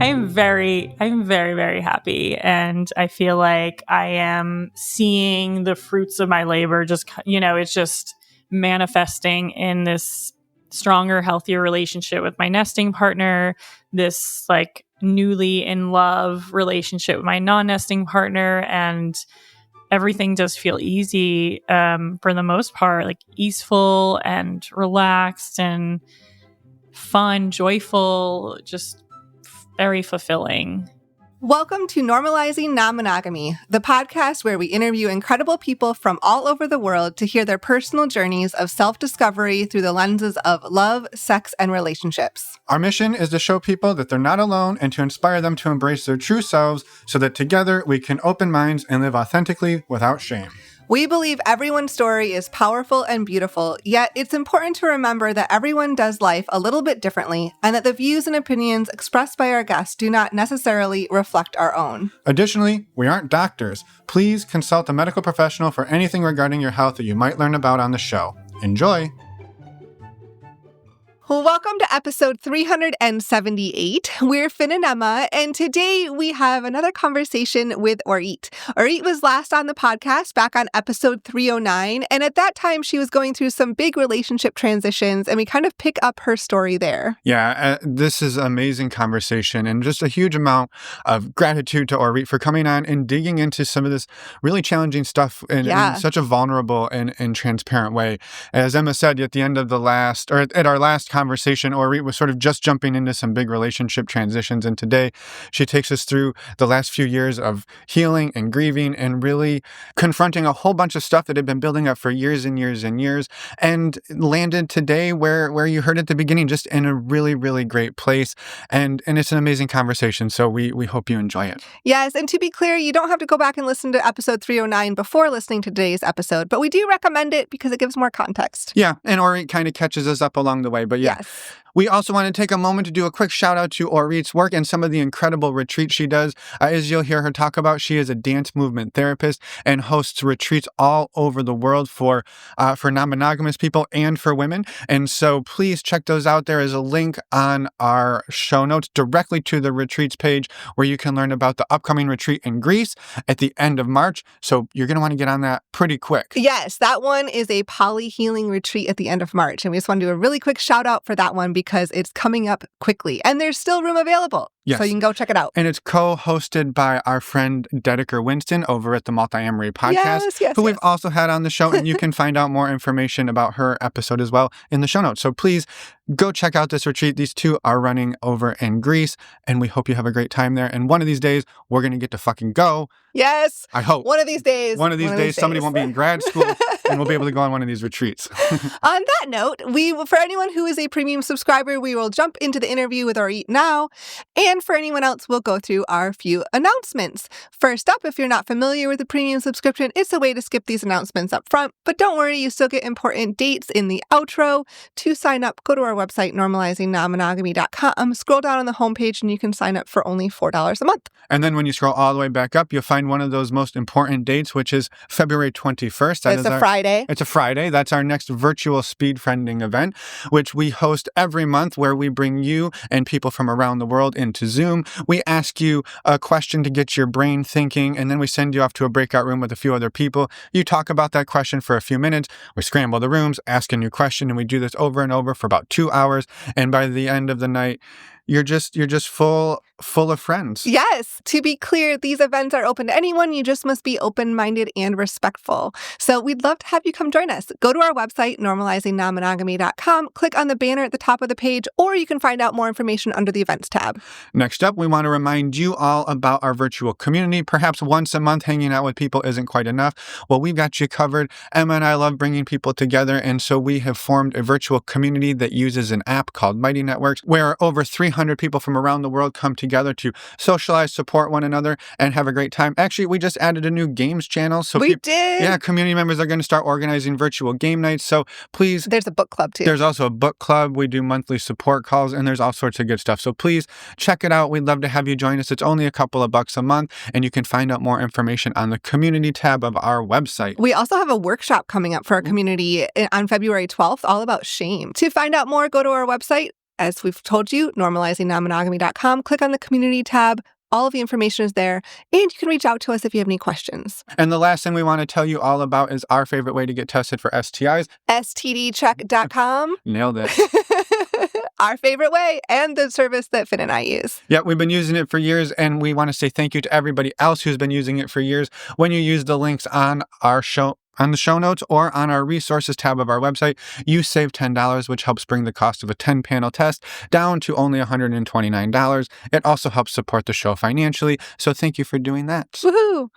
I'm very, very happy. And I feel like I am seeing the fruits of my labor. It's just manifesting in this stronger, healthier relationship with my nesting partner, this like newly in love relationship with my non-nesting partner. And everything does feel easy for the most part, like easeful and relaxed and fun, joyful, just very fulfilling. Welcome to Normalizing Non-Monogamy, the podcast where we interview incredible people from all over the world to hear their personal journeys of self-discovery through the lenses of love, sex, and relationships. Our mission is to show people that they're not alone and to inspire them to embrace their true selves so that together we can open minds and live authentically without shame. We believe everyone's story is powerful and beautiful, yet it's important to remember that everyone does life a little bit differently and that the views and opinions expressed by our guests do not necessarily reflect our own. Additionally, we aren't doctors. Please consult a medical professional for anything regarding your health that you might learn about on the show. Enjoy! Well, welcome to episode 378. We're Finn and Emma, and today we have another conversation with Orit. Orit was last on the podcast back on episode 309, and at that time she was going through some big relationship transitions, and we kind of pick up her story there. Yeah, this is an amazing conversation, and just a huge amount of gratitude to Orit for coming on and digging into some of this really challenging stuff in such a vulnerable and transparent way. As Emma said at the end of at our last conversation, Orit was sort of just jumping into some big relationship transitions, and today she takes us through the last few years of healing and grieving and really confronting a whole bunch of stuff that had been building up for years and years and years, and landed today where you heard at the beginning, just in a really, really great place. And it's an amazing conversation, so we hope you enjoy it. Yes, and to be clear, you don't have to go back and listen to episode 309 before listening to today's episode, but we do recommend it because it gives more context. Yeah, and Orit kind of catches us up along the way, but yeah. Yes. We also want to take a moment to do a quick shout out to Orit's work and some of the incredible retreats she does. As you'll hear her talk about, she is a dance movement therapist and hosts retreats all over the world for non-monogamous people and for women. And so please check those out. There is a link on our show notes directly to the retreats page where you can learn about the upcoming retreat in Greece at the end of March. So you're going to want to get on that pretty quick. Yes, that one is a poly healing retreat at the end of March. And we just want to do a really quick shout out for that one because it's coming up quickly and there's still room available. Yes. So you can go check it out. And it's co-hosted by our friend Dedeker Winston over at the Multi-Amory podcast, who we've also had on the show. And you can find out more information about her episode as well in the show notes. So please go check out this retreat. These two are running over in Greece, and we hope you have a great time there. And one of these days, we're going to get to fucking go. Yes. I hope. One of these days. One of these days, somebody won't be in grad school and we'll be able to go on one of these retreats. On that note, for anyone who is a premium subscriber, we will jump into the interview with Orit now. And for anyone else, we'll go through our few announcements. First up, if you're not familiar with the premium subscription, it's a way to skip these announcements up front. But don't worry, you still get important dates in the outro. To sign up, go to our website, normalizingnonmonogamy.com. Scroll down on the homepage and you can sign up for only $4 a month. And then when you scroll all the way back up, you'll find one of those most important dates, which is February 21st. It's a Friday. It's a Friday. That's our next virtual speed friending event, which we host every month, where we bring you and people from around the world into Zoom. We ask you a question to get your brain thinking, and then we send you off to a breakout room with a few other people. You talk about that question for a few minutes. We scramble the rooms, ask a new question, and we do this over and over for about 2 hours. And by the end of the night, you're just full of friends. Yes. To be clear, these events are open to anyone. You just must be open-minded and respectful. So we'd love to have you come join us. Go to our website, normalizingnonmonogamy.com, click on the banner at the top of the page, or you can find out more information under the events tab. Next up, we want to remind you all about our virtual community. Perhaps once a month hanging out with people isn't quite enough. Well, we've got you covered. Emma and I love bringing people together, and so we have formed a virtual community that uses an app called Mighty Networks, where over 300 people from around the world come together to socialize, support one another, and have a great time. Actually, we just added a new games channel. So we did. Yeah, community members are going to start organizing virtual game nights. So please. There's a book club too. There's also a book club. We do monthly support calls, and there's all sorts of good stuff. So please check it out. We'd love to have you join us. It's only a couple of bucks a month, and you can find out more information on the community tab of our website. We also have a workshop coming up for our community on February 12th, all about shame. To find out more, go to our website, as we've told you, normalizingnonmonogamy.com. Click on the community tab. All of the information is there, and you can reach out to us if you have any questions. And the last thing we want to tell you all about is our favorite way to get tested for STIs. STDcheck.com. Nailed it. Our favorite way, and the service that Finn and I use. Yeah, we've been using it for years, and we want to say thank you to everybody else who's been using it for years. When you use the links on our show, on the show notes or on our resources tab of our website, you save $10, which helps bring the cost of a 10-panel test down to only $129. It also helps support the show financially, so thank you for doing that. Woohoo!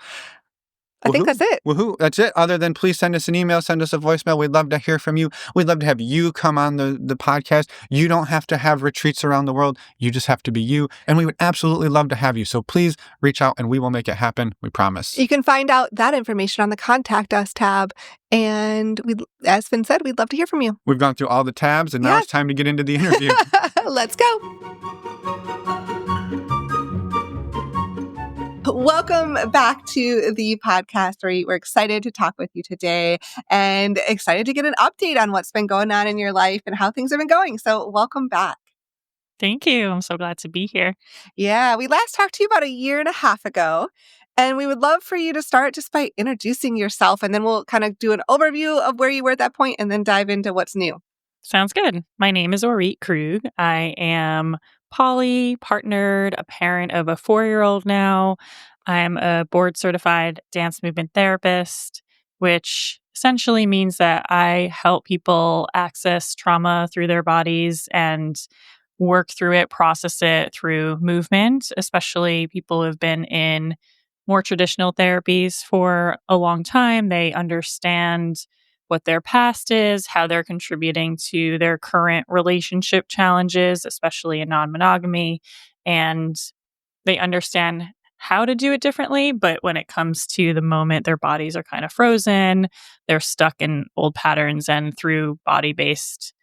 I think that's it. Woohoo. That's it. Other than please send us an email, send us a voicemail. We'd love to hear from you. We'd love to have you come on the podcast. You don't have to have retreats around the world. You just have to be you. And we would absolutely love to have you. So please reach out and we will make it happen. We promise. You can find out that information on the Contact Us tab. And as Finn said, we'd love to hear from you. We've gone through all the tabs and now it's time to get into the interview. Let's go. Welcome back to the podcast, Orit. We're excited to talk with you today and excited to get an update on what's been going on in your life and how things have been going. So welcome back. Thank you. I'm so glad to be here. Yeah, we last talked to you about a year and a half ago, and we would love for you to start just by introducing yourself, and then we'll kind of do an overview of where you were at that point and then dive into what's new. Sounds good. My name is Orit Krug. I am poly, partnered, a parent of a 4-year-old now. I'm a board-certified dance movement therapist, which essentially means that I help people access trauma through their bodies and work through it, process it through movement, especially people who have been in more traditional therapies for a long time. They understand what their past is, how they're contributing to their current relationship challenges, especially in non-monogamy, and they understand how to do it differently. But when it comes to the moment, their bodies are kind of frozen, they're stuck in old patterns, and through body-based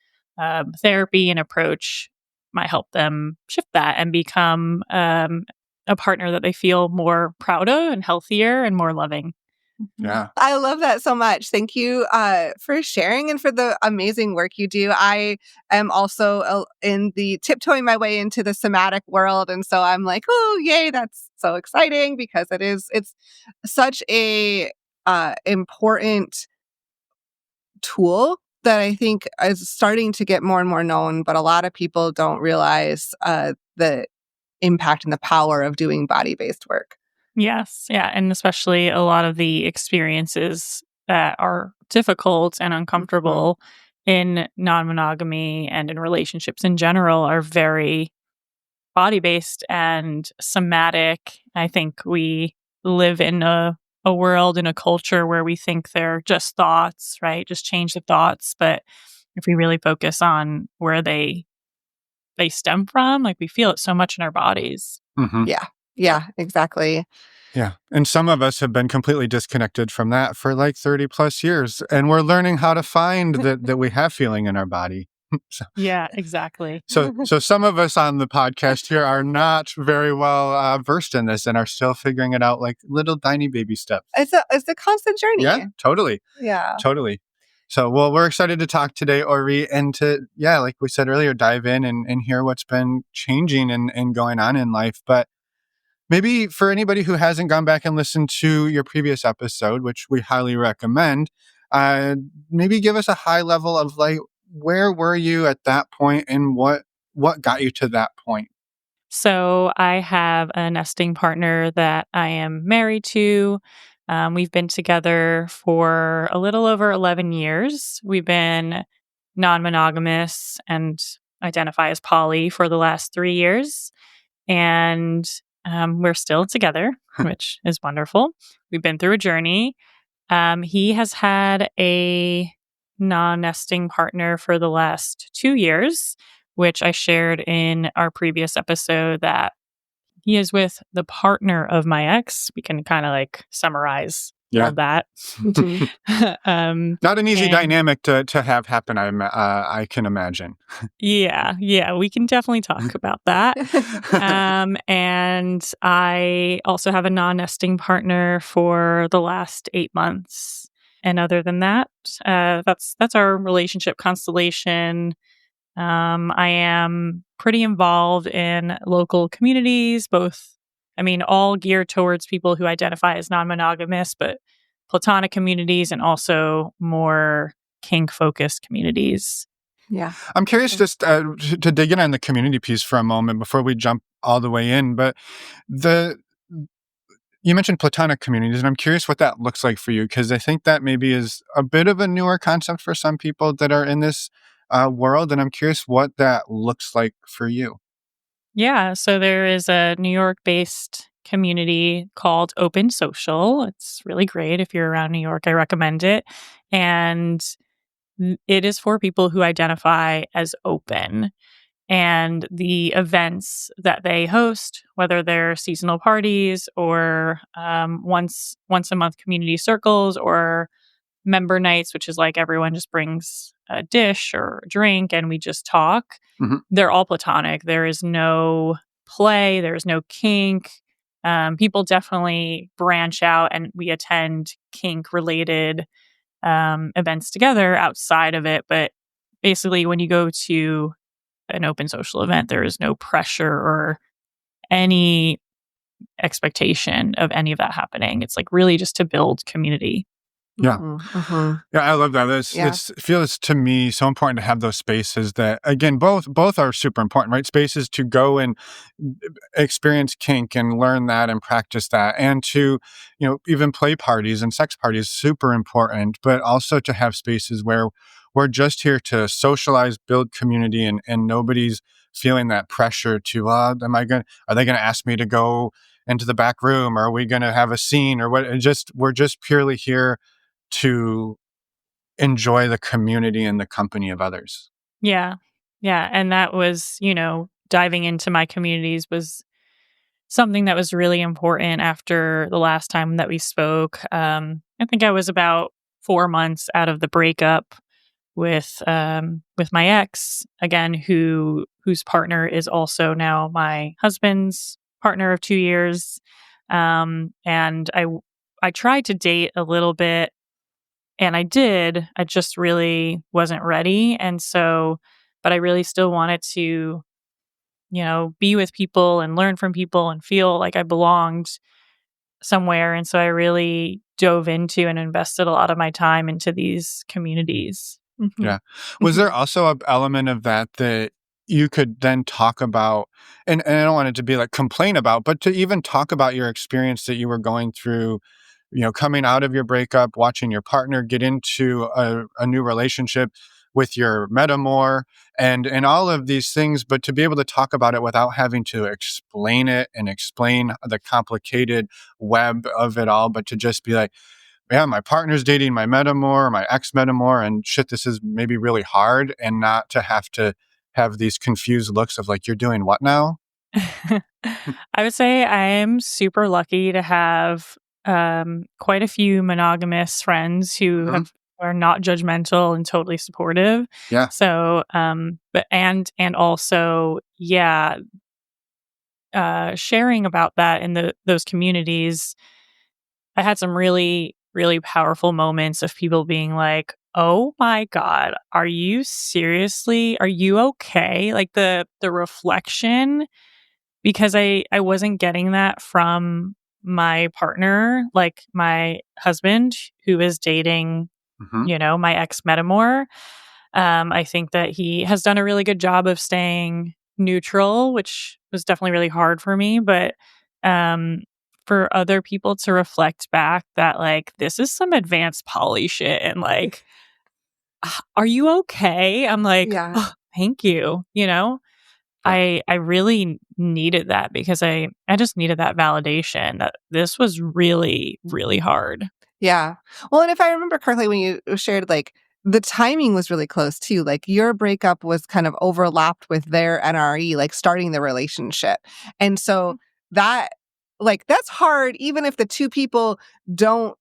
therapy and approach, might help them shift that and become a partner that they feel more proud of and healthier and more loving. Yeah. I love that so much. Thank you for sharing and for the amazing work you do. I am also in the tiptoeing my way into the somatic world. And so I'm like, oh, yay, that's so exciting because it's such a important tool that I think is starting to get more and more known, but a lot of people don't realize the impact and the power of doing body-based work. Yes. Yeah. And especially a lot of the experiences that are difficult and uncomfortable in non-monogamy and in relationships in general are very body-based and somatic. I think we live in a world, in a culture where we think they're just thoughts, right? Just change the thoughts. But if we really focus on where they stem from, like we feel it so much in our bodies. Mm-hmm. Yeah, exactly. Yeah. And some of us have been completely disconnected from that for like 30 plus years. And we're learning how to find that we have feeling in our body. Yeah, exactly. So some of us on the podcast here are not very well versed in this and are still figuring it out like little tiny baby steps. It's a constant journey. Yeah, totally. Yeah. Totally. So, well, we're excited to talk today, Orit, and to, like we said earlier, dive in and hear what's been changing and going on in life. But maybe for anybody who hasn't gone back and listened to your previous episode, which we highly recommend, maybe give us a high level of like, where were you at that point and what got you to that point? So I have a nesting partner that I am married to. We've been together for a little over 11 years. We've been non-monogamous and identify as poly for the last 3 years. And we're still together, which is wonderful. We've been through a journey. He has had a non-nesting partner for the last 2 years, which I shared in our previous episode that he is with the partner of my ex. We can kind of like summarize all that. Not an easy dynamic to have happen, I can imagine. Yeah, we can definitely talk about that. And I also have a non-nesting partner for the last 8 months. And other than that, that's our relationship constellation. I am pretty involved in local communities, all geared towards people who identify as non-monogamous, but platonic communities and also more kink-focused communities. Yeah. I'm curious just to dig in on the community piece for a moment before we jump all the way in, but you mentioned platonic communities, and I'm curious what that looks like for you, because I think that maybe is a bit of a newer concept for some people that are in this world, and I'm curious what that looks like for you. Yeah, so there is a New York-based community called Open Social. It's really great. If you're around New York, I recommend it. And it is for people who identify as open. And the events that they host, whether they're seasonal parties or once a month community circles or member nights, which is like everyone just brings a dish or a drink and we just talk. Mm-hmm. They're all platonic. There is no play, there's no kink. People definitely branch out and we attend kink related events together outside of it. But basically, when you go to an open social event, there is no pressure or any expectation of any of that happening. It's like really just to build community. Yeah. Mm-hmm. Yeah, I love that. It feels to me so important to have those spaces that, again, both are super important, right? Spaces to go and experience kink and learn that and practice that, and to, even play parties and sex parties, super important, but also to have spaces where we're just here to socialize, build community, and nobody's feeling that pressure to, are they going to ask me to go into the back room? Or are we going to have a scene or what? We're just purely here to enjoy the community and the company of others. Yeah. Yeah. And that was, diving into my communities was something that was really important after the last time that we spoke. I think I was about 4 months out of the breakup with my ex, again, whose partner is also now my husband's partner of 2 years. And I tried to date a little bit. And I did. I just really wasn't ready. But I really still wanted to, be with people and learn from people and feel like I belonged somewhere. And so I really dove into and invested a lot of my time into these communities. Mm-hmm. Yeah. Was there also an element of that you could then talk about, and I don't want it to be like complain about, but to even talk about your experience that you were going through, coming out of your breakup, watching your partner get into a new relationship with your metamor and all of these things, but to be able to talk about it without having to explain it and explain the complicated web of it all, but to just be like, yeah, my partner's dating my metamor, my ex-metamor, and shit, this is maybe really hard, and not to have these confused looks of like, you're doing what now? I would say I am super lucky to have quite a few monogamous friends who are not judgmental and totally supportive. Yeah. So, but and also, yeah, sharing about that in those communities, I had some really, really powerful moments of people being like, "Oh my God, are you okay?" Like the reflection, because I wasn't getting that from my partner, like my husband who is dating, my ex metamor. I think that he has done a really good job of staying neutral, which was definitely really hard for me. But for other people to reflect back that, like, this is some advanced poly shit and like, are you okay? I'm like, Yeah. oh, thank you. Yeah. I really needed that because I just needed that validation that this was really, really hard. Yeah. Well, and if I remember correctly, when you shared, like, the timing was really close too. Like, your breakup was kind of overlapped with their NRE, like starting the relationship. And so that, like, that's hard, even if the two people don't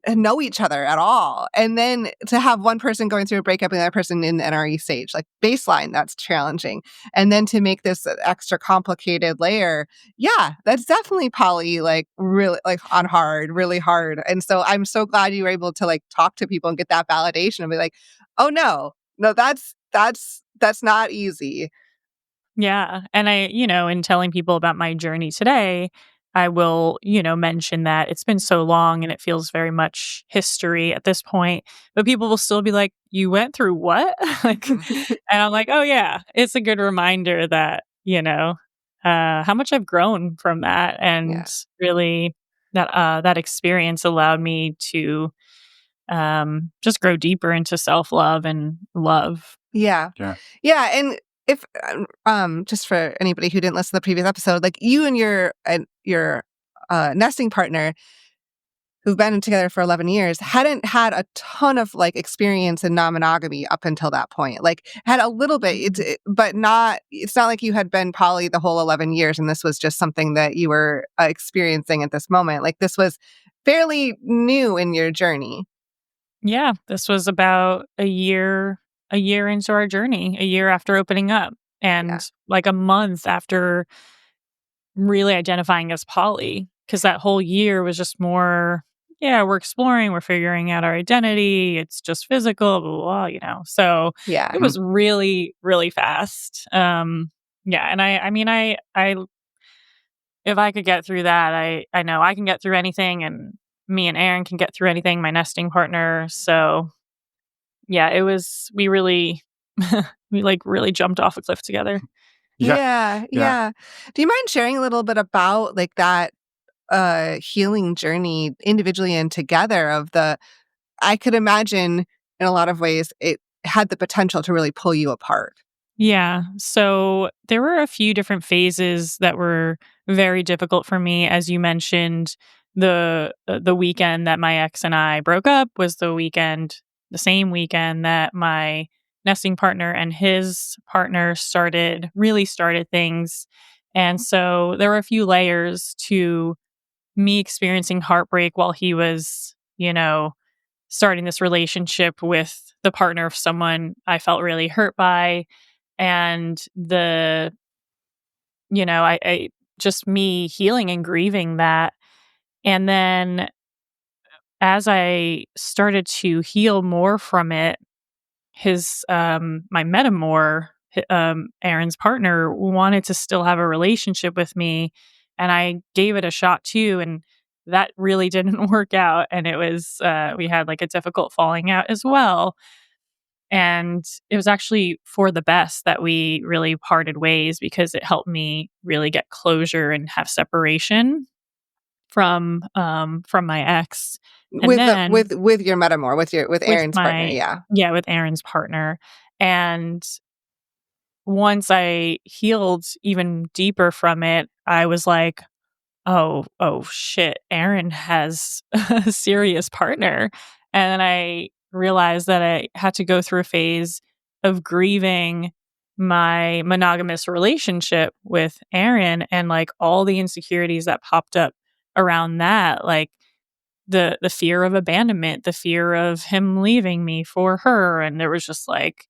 know each other at all. And then to have one person going through a breakup and the other person in the NRE stage, like baseline, that's challenging. And then to make this extra complicated layer, yeah, that's definitely poly, like really like on hard, really hard. And so I'm so glad you were able to like talk to people and get that validation and be like, oh no, that's that's not easy. Yeah. And I, in telling people about my journey today, I will, mention that it's been so long and it feels very much history at this point. But people will still be like, "You went through what?" like, and I'm like, "Oh, yeah." It's a good reminder that, how much I've grown from that. And really that experience allowed me to just grow deeper into self love and love. Yeah. Yeah. And if just for anybody who didn't listen to the previous episode, like you and your nesting partner who've been together for 11 years hadn't had a ton of like experience in non-monogamy up until that point. Like had a little bit, but it's not like you had been poly the whole 11 years and this was just something that you were experiencing at this moment. Like this was fairly new in your journey. Yeah, this was about a year into our journey, a year after opening up, and like a month after really identifying as poly, because that whole year was just more, we're exploring, we're figuring out our identity, it's just physical, blah, blah, blah. So it was really, really fast. And I mean, I if I could get through that, I know I can get through anything, and me and Aaron can get through anything, my nesting partner. So yeah, it was, we really, we like really jumped off a cliff together. Yeah. Do you mind sharing a little bit about like that healing journey individually and together I could imagine in a lot of ways it had the potential to really pull you apart. Yeah. So there were a few different phases that were very difficult for me. As you mentioned, the weekend that my ex and I broke up was the same weekend that my nesting partner and his partner really started things. And so there were a few layers to me experiencing heartbreak while he was, starting this relationship with the partner of someone I felt really hurt by. And I just me healing and grieving that. And then as I started to heal more from it, my metamor, Aaron's partner, wanted to still have a relationship with me. And I gave it a shot too. And that really didn't work out. And it was, we had like a difficult falling out as well. And it was actually for the best that we really parted ways, because it helped me really get closure and have separation from my ex. And then with your metamor, with with Aaron's partner, with Aaron's partner. And once I healed even deeper from it, I was like, oh shit, Aaron has a serious partner. And then I realized that I had to go through a phase of grieving my monogamous relationship with Aaron, and like all the insecurities that popped up around that, like the fear of abandonment, the fear of him leaving me for her. And there was just like,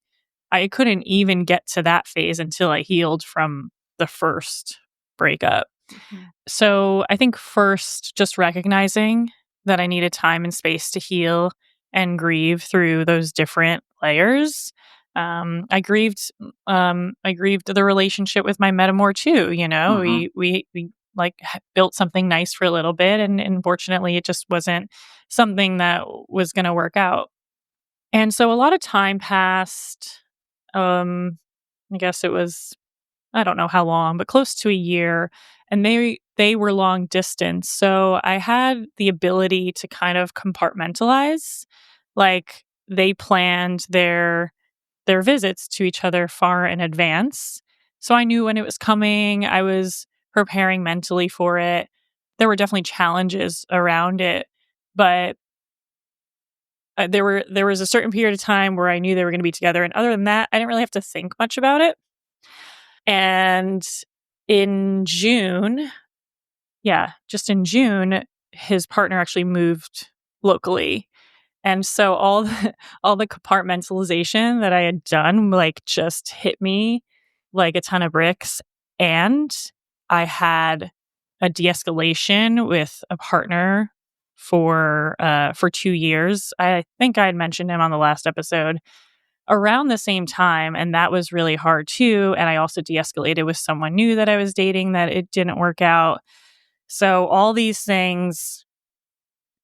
I couldn't even get to that phase until I healed from the first breakup. So I think first, just recognizing that I needed time and space to heal and grieve through those different layers. I grieved. I grieved the relationship with my metamor too. We like built something nice for a little bit, and unfortunately, it just wasn't something that was going to work out. And so a lot of time passed. I guess it was, I don't know how long, but close to a year. And they were long distance. So I had the ability to kind of compartmentalize. Like they planned their visits to each other far in advance. So I knew when it was coming. I was preparing mentally for it. There were definitely challenges around it, but there was a certain period of time where I knew they were going to be together, and other than that, I didn't really have to think much about it. And in June, just in June, his partner actually moved locally. And so all the compartmentalization that I had done like just hit me like a ton of bricks. And I had a de-escalation with a partner for 2 years. I think I had mentioned him on the last episode. around the same time, and that was really hard too. And I also de-escalated with someone new that I was dating that it didn't work out. So all these things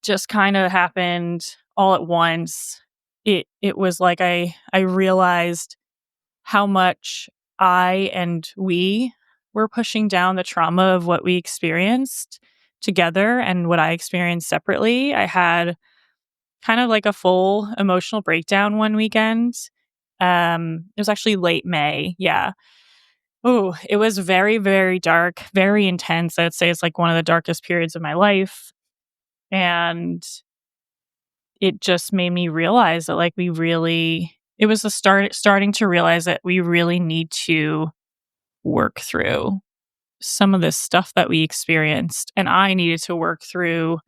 just kind of happened all at once. It was like I realized how much I and we were pushing down the trauma of what we experienced together and what I experienced separately. I had kind of like a full emotional breakdown one weekend. It was actually late May. Yeah. Oh, it was very, very dark, very intense. I'd say it's like one of the darkest periods of my life. And it just made me realize that like it was the starting to realize that we really need to work through some of this stuff that we experienced. And I needed to work through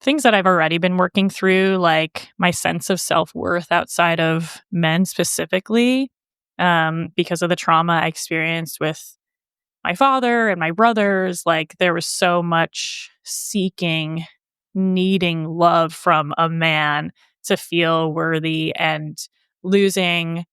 things that I've already been working through, like my sense of self-worth outside of men specifically, because of the trauma I experienced with my father and my brothers. Like there was so much needing love from a man to feel worthy, and losing,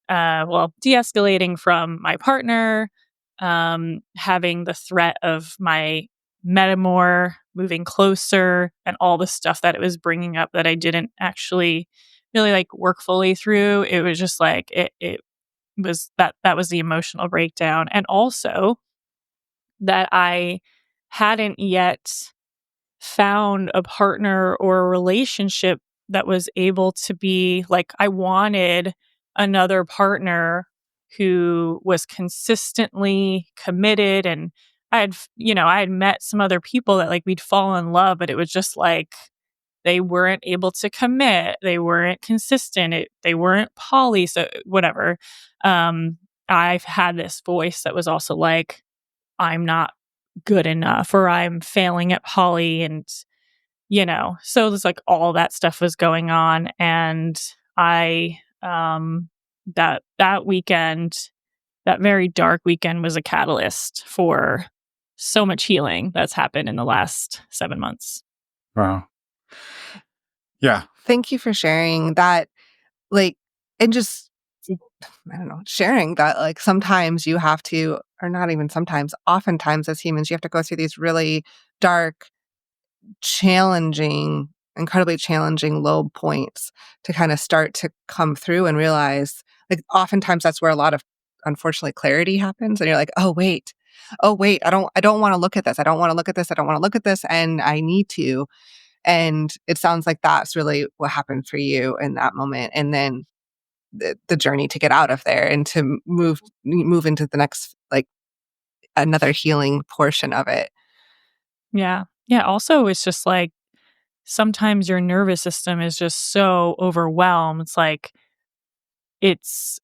de-escalating from my partner, having the threat of my metamor moving closer, and all the stuff that it was bringing up that I didn't actually really like work fully through. It was just like it was that was the emotional breakdown, and also that I hadn't yet found a partner or a relationship that was able to be like, I wanted another partner who was consistently committed. And I had met some other people that like we'd fall in love, but it was just like they weren't able to commit. They weren't consistent. They weren't poly. So whatever. I've had this voice that was also like, I'm not good enough, or I'm failing at poly. And so there's like all that stuff was going on. And I that weekend, that very dark weekend, was a catalyst for so much healing that's happened in the last 7 months. Wow. Yeah. Thank you for sharing that, like, and just, I don't know, sharing that, like, sometimes you have to, or not even sometimes, oftentimes as humans, you have to go through these really dark, incredibly challenging low points to kind of start to come through and realize, like, oftentimes that's where a lot of, unfortunately, clarity happens. And you're like, oh wait, I don't want to look at this. I don't want to look at this. I don't want to look at this. And I need to. And it sounds like that's really what happened for you in that moment. And then the journey to get out of there and to move into the next, like, another healing portion of it. Yeah. Yeah. Also, it's just like sometimes your nervous system is just so overwhelmed. It's like it's,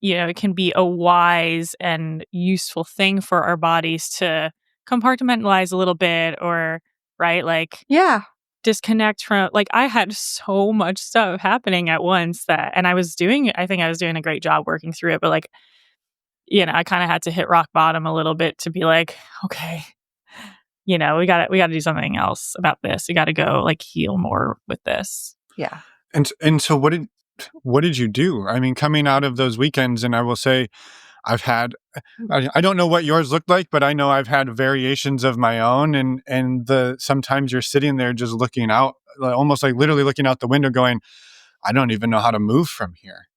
it can be a wise and useful thing for our bodies to compartmentalize a little bit, or, right? Like, Yeah. disconnect from, like, I had so much stuff happening at once and I think I was doing a great job working through it, but like, I kind of had to hit rock bottom a little bit to be like, okay, we got to do something else about this. We got to go like heal more with this. Yeah. And so what did you do? I mean, coming out of those weekends, and I will say I don't know what yours looked like, but I know I've had variations of my own, and sometimes you're sitting there just looking out, almost like literally looking out the window going, I don't even know how to move from here.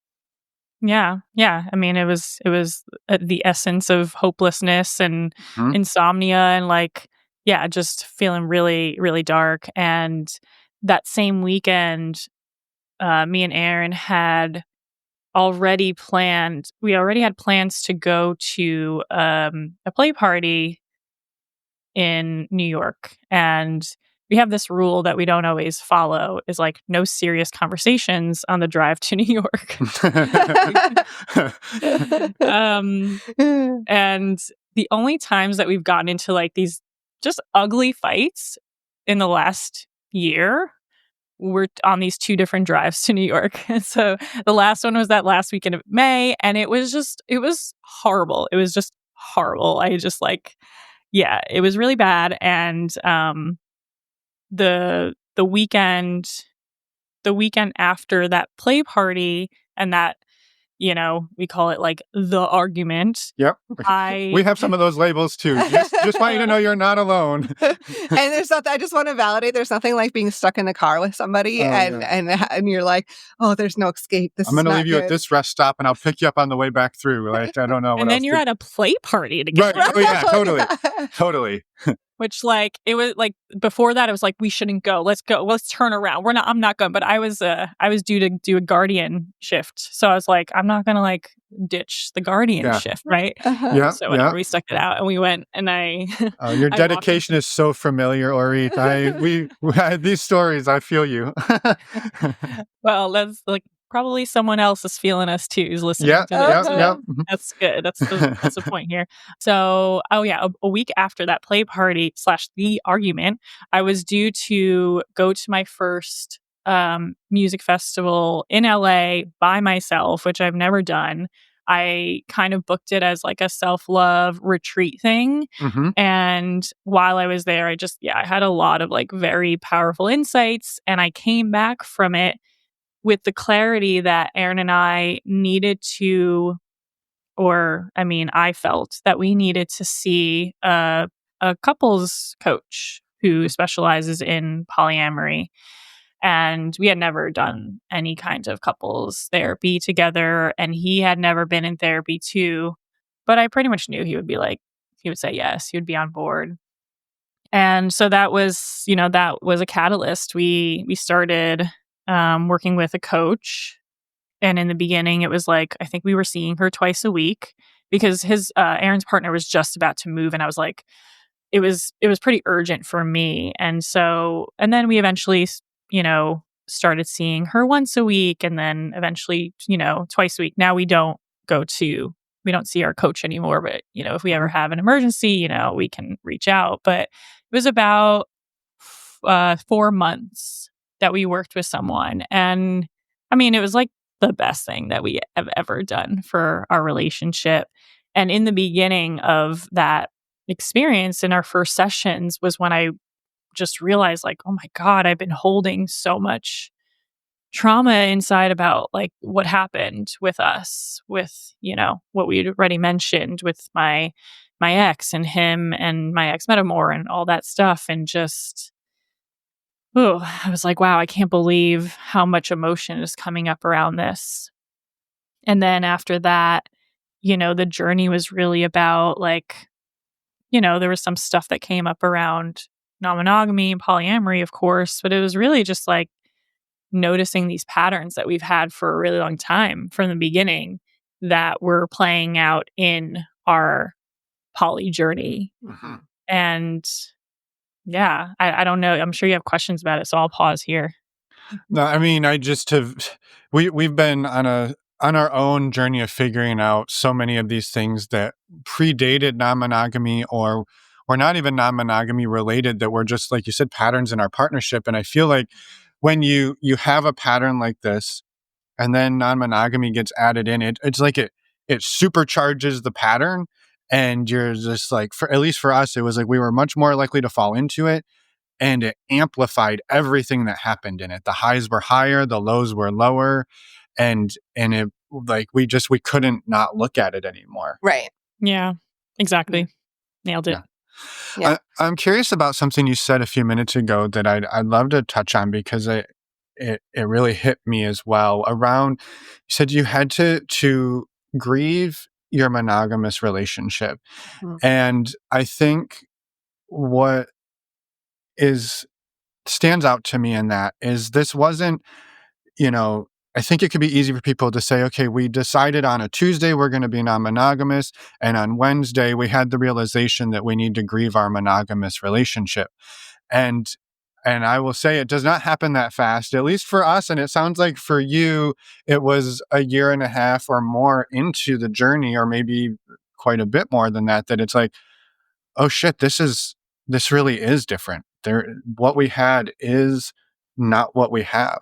Yeah. Yeah. I mean, it was the essence of hopelessness and insomnia, and like, yeah, just feeling really, really dark. And that same weekend, me and Aaron had we already had plans to go to a play party in New York. And we have this rule that we don't always follow, is like no serious conversations on the drive to New York. And the only times that we've gotten into like these just ugly fights in the last year were on these 2 different drives to New York. And so the last one was that last weekend of May, and it was horrible. It was just horrible. I just like, yeah, it was really bad. And the weekend after that play party, and that, we call it like the argument. Yep. We have some of those labels too. Just want you to know you're not alone. And there's nothing, I just want to validate, there's nothing like being stuck in the car with somebody and you're like, oh, there's no escape. I'm going to leave you at this rest stop and I'll pick you up on the way back through. Like, I don't know. And then you're at a play party together. Right. Oh, yeah, totally. Totally. Which, like, it was like before that, it was like, we shouldn't go. Let's go. Let's turn around. I'm not going. But I was due to do a guardian shift. So I was like, I'm not going to like ditch the guardian shift. Right. Uh-huh. So whatever, we stuck it out and we went and your dedication is so familiar, Orit. We had these stories. I feel you. Well, that's like, probably someone else is feeling us too, who's listening to this. Yeah. That's good. That's the point here. So, a week after that play party / the argument, I was due to go to my first music festival in LA by myself, which I've never done. I kind of booked it as like a self-love retreat thing. Mm-hmm. And while I was there, I had a lot of like very powerful insights, and I came back from it with the clarity that Aaron and I needed to, I felt that we needed to see a couples coach who specializes in polyamory. And we had never done any kind of couples therapy together, and he had never been in therapy too. But I pretty much knew he would say yes, he would be on board. And so that was a catalyst. We started working with a coach. And in the beginning, it was like, I think we were seeing her twice a week because Aaron's partner was just about to move. And I was like, it was pretty urgent for me. And then we eventually, started seeing her once a week, and then eventually, twice a week. Now we don't see our coach anymore, but, if we ever have an emergency, we can reach out. But it was about 4 months that we worked with someone. And it was like the best thing that we have ever done for our relationship. And in the beginning of that experience, in our first sessions, was when I just realized, like, oh my God, I've been holding so much trauma inside about like what happened with us, with, what we'd already mentioned with my ex and him and my ex metamor and all that stuff. And just, I was like, wow, I can't believe how much emotion is coming up around this. And then after that, the journey was really about like, there was some stuff that came up around non-monogamy and polyamory, of course, but it was really just like noticing these patterns that we've had for a really long time from the beginning that were playing out in our poly journey. Mm-hmm. And yeah, I don't know. I'm sure you have questions about it, so I'll pause here. No, I just have. We've been on our own journey of figuring out so many of these things that predated non-monogamy or were not even non-monogamy related, that were just, like you said, patterns in our partnership. And I feel like when you have a pattern like this, and then non-monogamy gets added in, it's like it supercharges the pattern. And you're just like, at least for us, it was like we were much more likely to fall into it, and it amplified everything that happened in it. The highs were higher, the lows were lower, and it like we couldn't not look at it anymore. Right. Yeah, exactly. Nailed it. Yeah. I'm curious about something you said a few minutes ago that I'd love to touch on, because it really hit me as well. Around, you said you had to grieve your monogamous relationship. Mm-hmm. And I think what stands out to me in that is this wasn't, I think it could be easy for people to say, okay, we decided on a Tuesday we're going to be non-monogamous, and on Wednesday we had the realization that we need to grieve our monogamous relationship. And I will say it does not happen that fast, at least for us. And it sounds like for you, it was a year and a half or more into the journey, or maybe quite a bit more than that it's like, oh shit, this really is different. What we had is not what we have.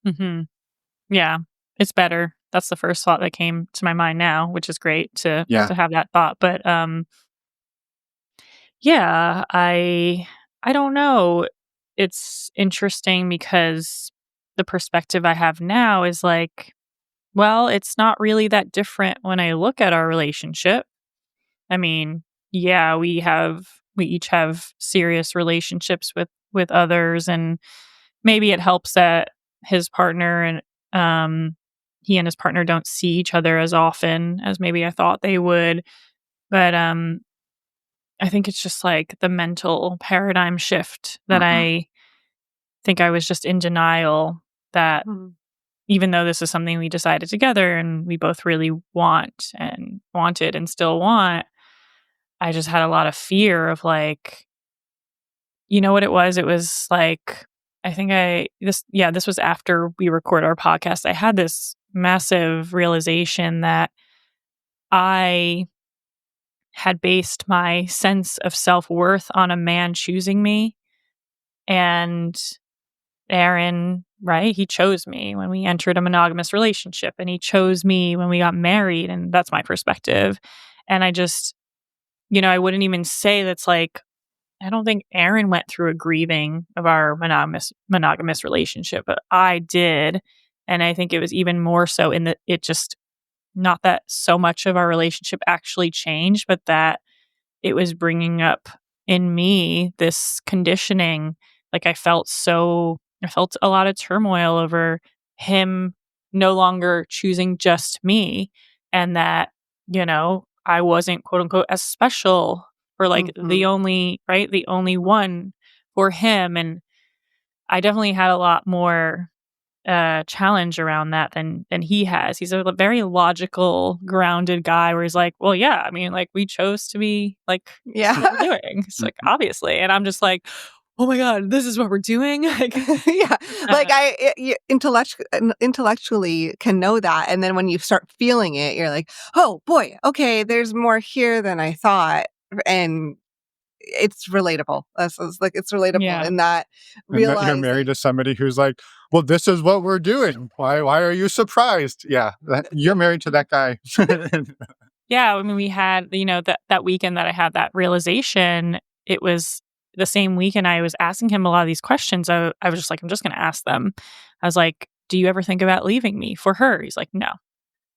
Mm-hmm. Yeah, it's better. That's the first thought that came to my mind now, which is great to have that thought. But yeah, I don't know. It's interesting because the perspective I have now is like, Well, it's not really that different when I look at our relationship. I mean, yeah, we each have serious relationships with others, and maybe it helps that his partner and he and his partner don't see each other as often as maybe I thought they would. But I think it's just like the mental paradigm shift that Mhm. I think I was just in denial that Mhm. even though this is something we decided together and we both really want and wanted and still want, I just had a lot of fear of like, you know what it was? It was like, I think this was after we record our podcast. I had this massive realization that I had based my sense of self worth on a man choosing me. And Aaron, right? He chose me when we entered a monogamous relationship, and he chose me when we got married. And that's my perspective. And I just, I wouldn't even say that's like, I don't think Aaron went through a grieving of our monogamous relationship, but I did. And I think it was even more so in that it just not that so much of our relationship actually changed, but that it was bringing up in me this conditioning. Like I felt a lot of turmoil over him no longer choosing just me, and that, I wasn't quote unquote as special or like Mhm. the only one for him. And I definitely had a lot more challenge around that than he has. He's a very logical, grounded guy where he's like, "Well, yeah, I mean, like we chose to be like this is what we're Yeah. doing." It's like obviously, and I'm just like, "Oh my god, this is what we're doing." Like, Yeah. Like uh, intellectually can know that, and then when you start feeling it, you're like, "Oh boy, okay, there's more here than I thought." And it's relatable. It's like it's relatable yeah, in that And that you're married realizing. to somebody who's like, "Well, this is what we're doing. Why are you surprised?" Yeah, you're married to that guy. yeah. I mean, we had that weekend that I had that realization. It was the same weekend I was asking him a lot of these questions. I was just like, I'm just going to ask them. I was like, "Do you ever think about leaving me for her?" He's like, "No."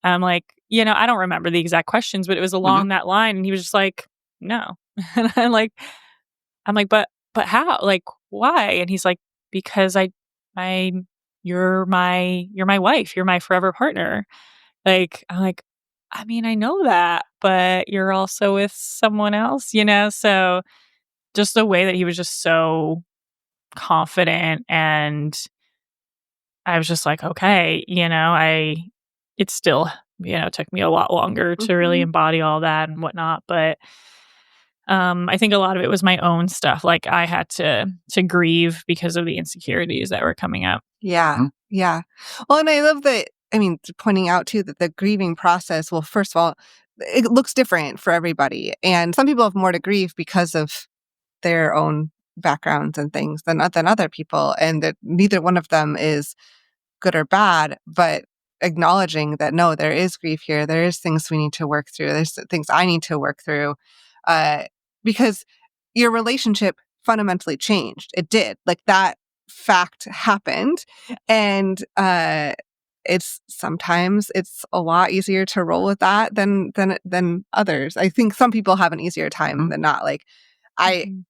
I'm like, I don't remember the exact questions, but it was Mhm. along that line. And he was just like, "No." And I'm like, but how? Like, why? And he's like, because I, you're my wife. You're my forever partner. Like, I'm like, I mean, I know that, but you're also with someone else, So just the way that he was just so confident, and I was just like, okay, it still, took me a lot longer to really Mhm. embody all that and whatnot. But I think a lot of it was my own stuff. Like I had to grieve because of the insecurities that were coming up. Yeah. Mhm. Yeah. Well, and I love that. I mean, pointing out too that the grieving process, well, first of all, it looks different for everybody. And some people have more to grieve because of their own backgrounds and things than other people. And that neither one of them is good or bad, but acknowledging that no, there is grief here. There is things we need to work through. There's things I need to work through. Uh, because your relationship fundamentally changed. It did. Like that fact happened. And it's sometimes it's a lot easier to roll with that than others. I think some people have an easier time Mhm. than not. Like I Mhm.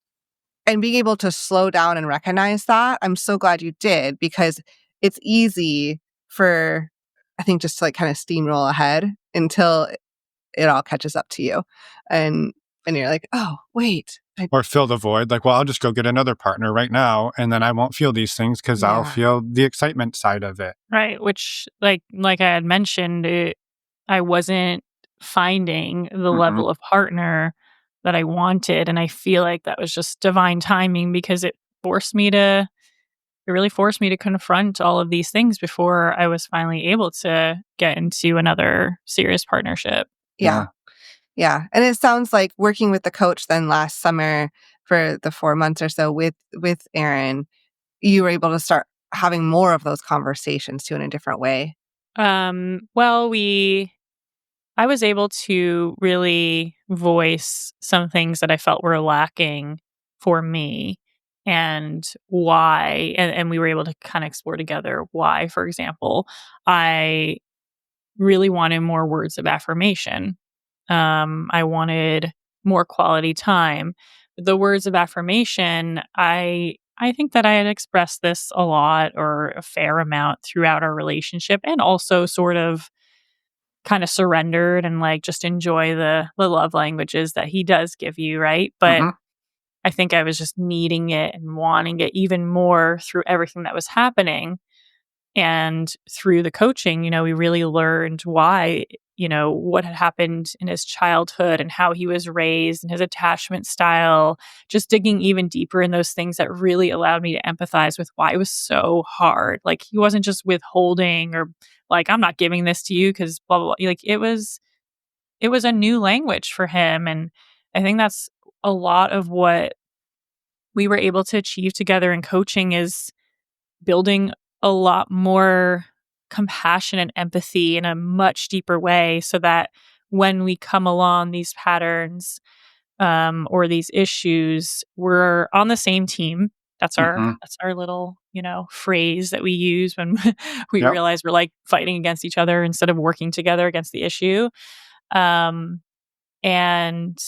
and being able to slow down and recognize that, I'm so glad you did because it's easy for, I think, just to like kind of steamroll ahead until it all catches up to you. And and you're like, oh, wait. Or fill the void, like, "Well, I'll just go get another partner right now, and then I won't feel these things because 'cause I'll Yeah. feel the excitement side of it." Right. Which, like I had mentioned, I wasn't finding the Mhm. level of partner that I wanted, and I feel like that was just divine timing because it really forced me to confront all of these things before I was finally able to get into another serious partnership. Yeah. Yeah. Yeah. And it sounds like working with the coach then last summer for the 4 months or so with Aaron, you were able to start having more of those conversations too in a different way. Well, I was able to really voice some things that I felt were lacking for me and why, and we were able to kind of explore together why, for example, I really wanted more words of affirmation. I wanted more quality time. The words of affirmation, I think that I had expressed this a lot or a fair amount throughout our relationship, and also sort of kind of surrendered and like just enjoy the love languages that he does give you, right? But Mm-hmm. I think I was just needing it and wanting it even more through everything that was happening. And through the coaching, we really learned why, what had happened in his childhood and how he was raised and his attachment style, just digging even deeper in those things that really allowed me to empathize with why it was so hard. Like, he wasn't just withholding or like, I'm not giving this to you because blah, blah, blah. Like, it was a new language for him. And I think that's a lot of what we were able to achieve together in coaching, is building a lot more compassion and empathy in a much deeper way, so that when we come along these patterns, or these issues, we're on the same team. Mm-hmm. That's our little, phrase that we use when we Yep. realize we're like fighting against each other instead of working together against the issue. Um, and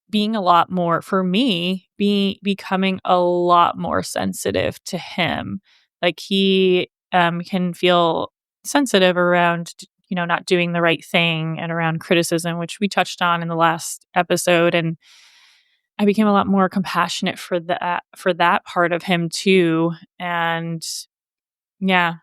being a lot more, for me, becoming a lot more sensitive to him. Like, he can feel sensitive around not doing the right thing and around criticism, which we touched on in the last episode. And I became a lot more compassionate for that part of him too. And yeah,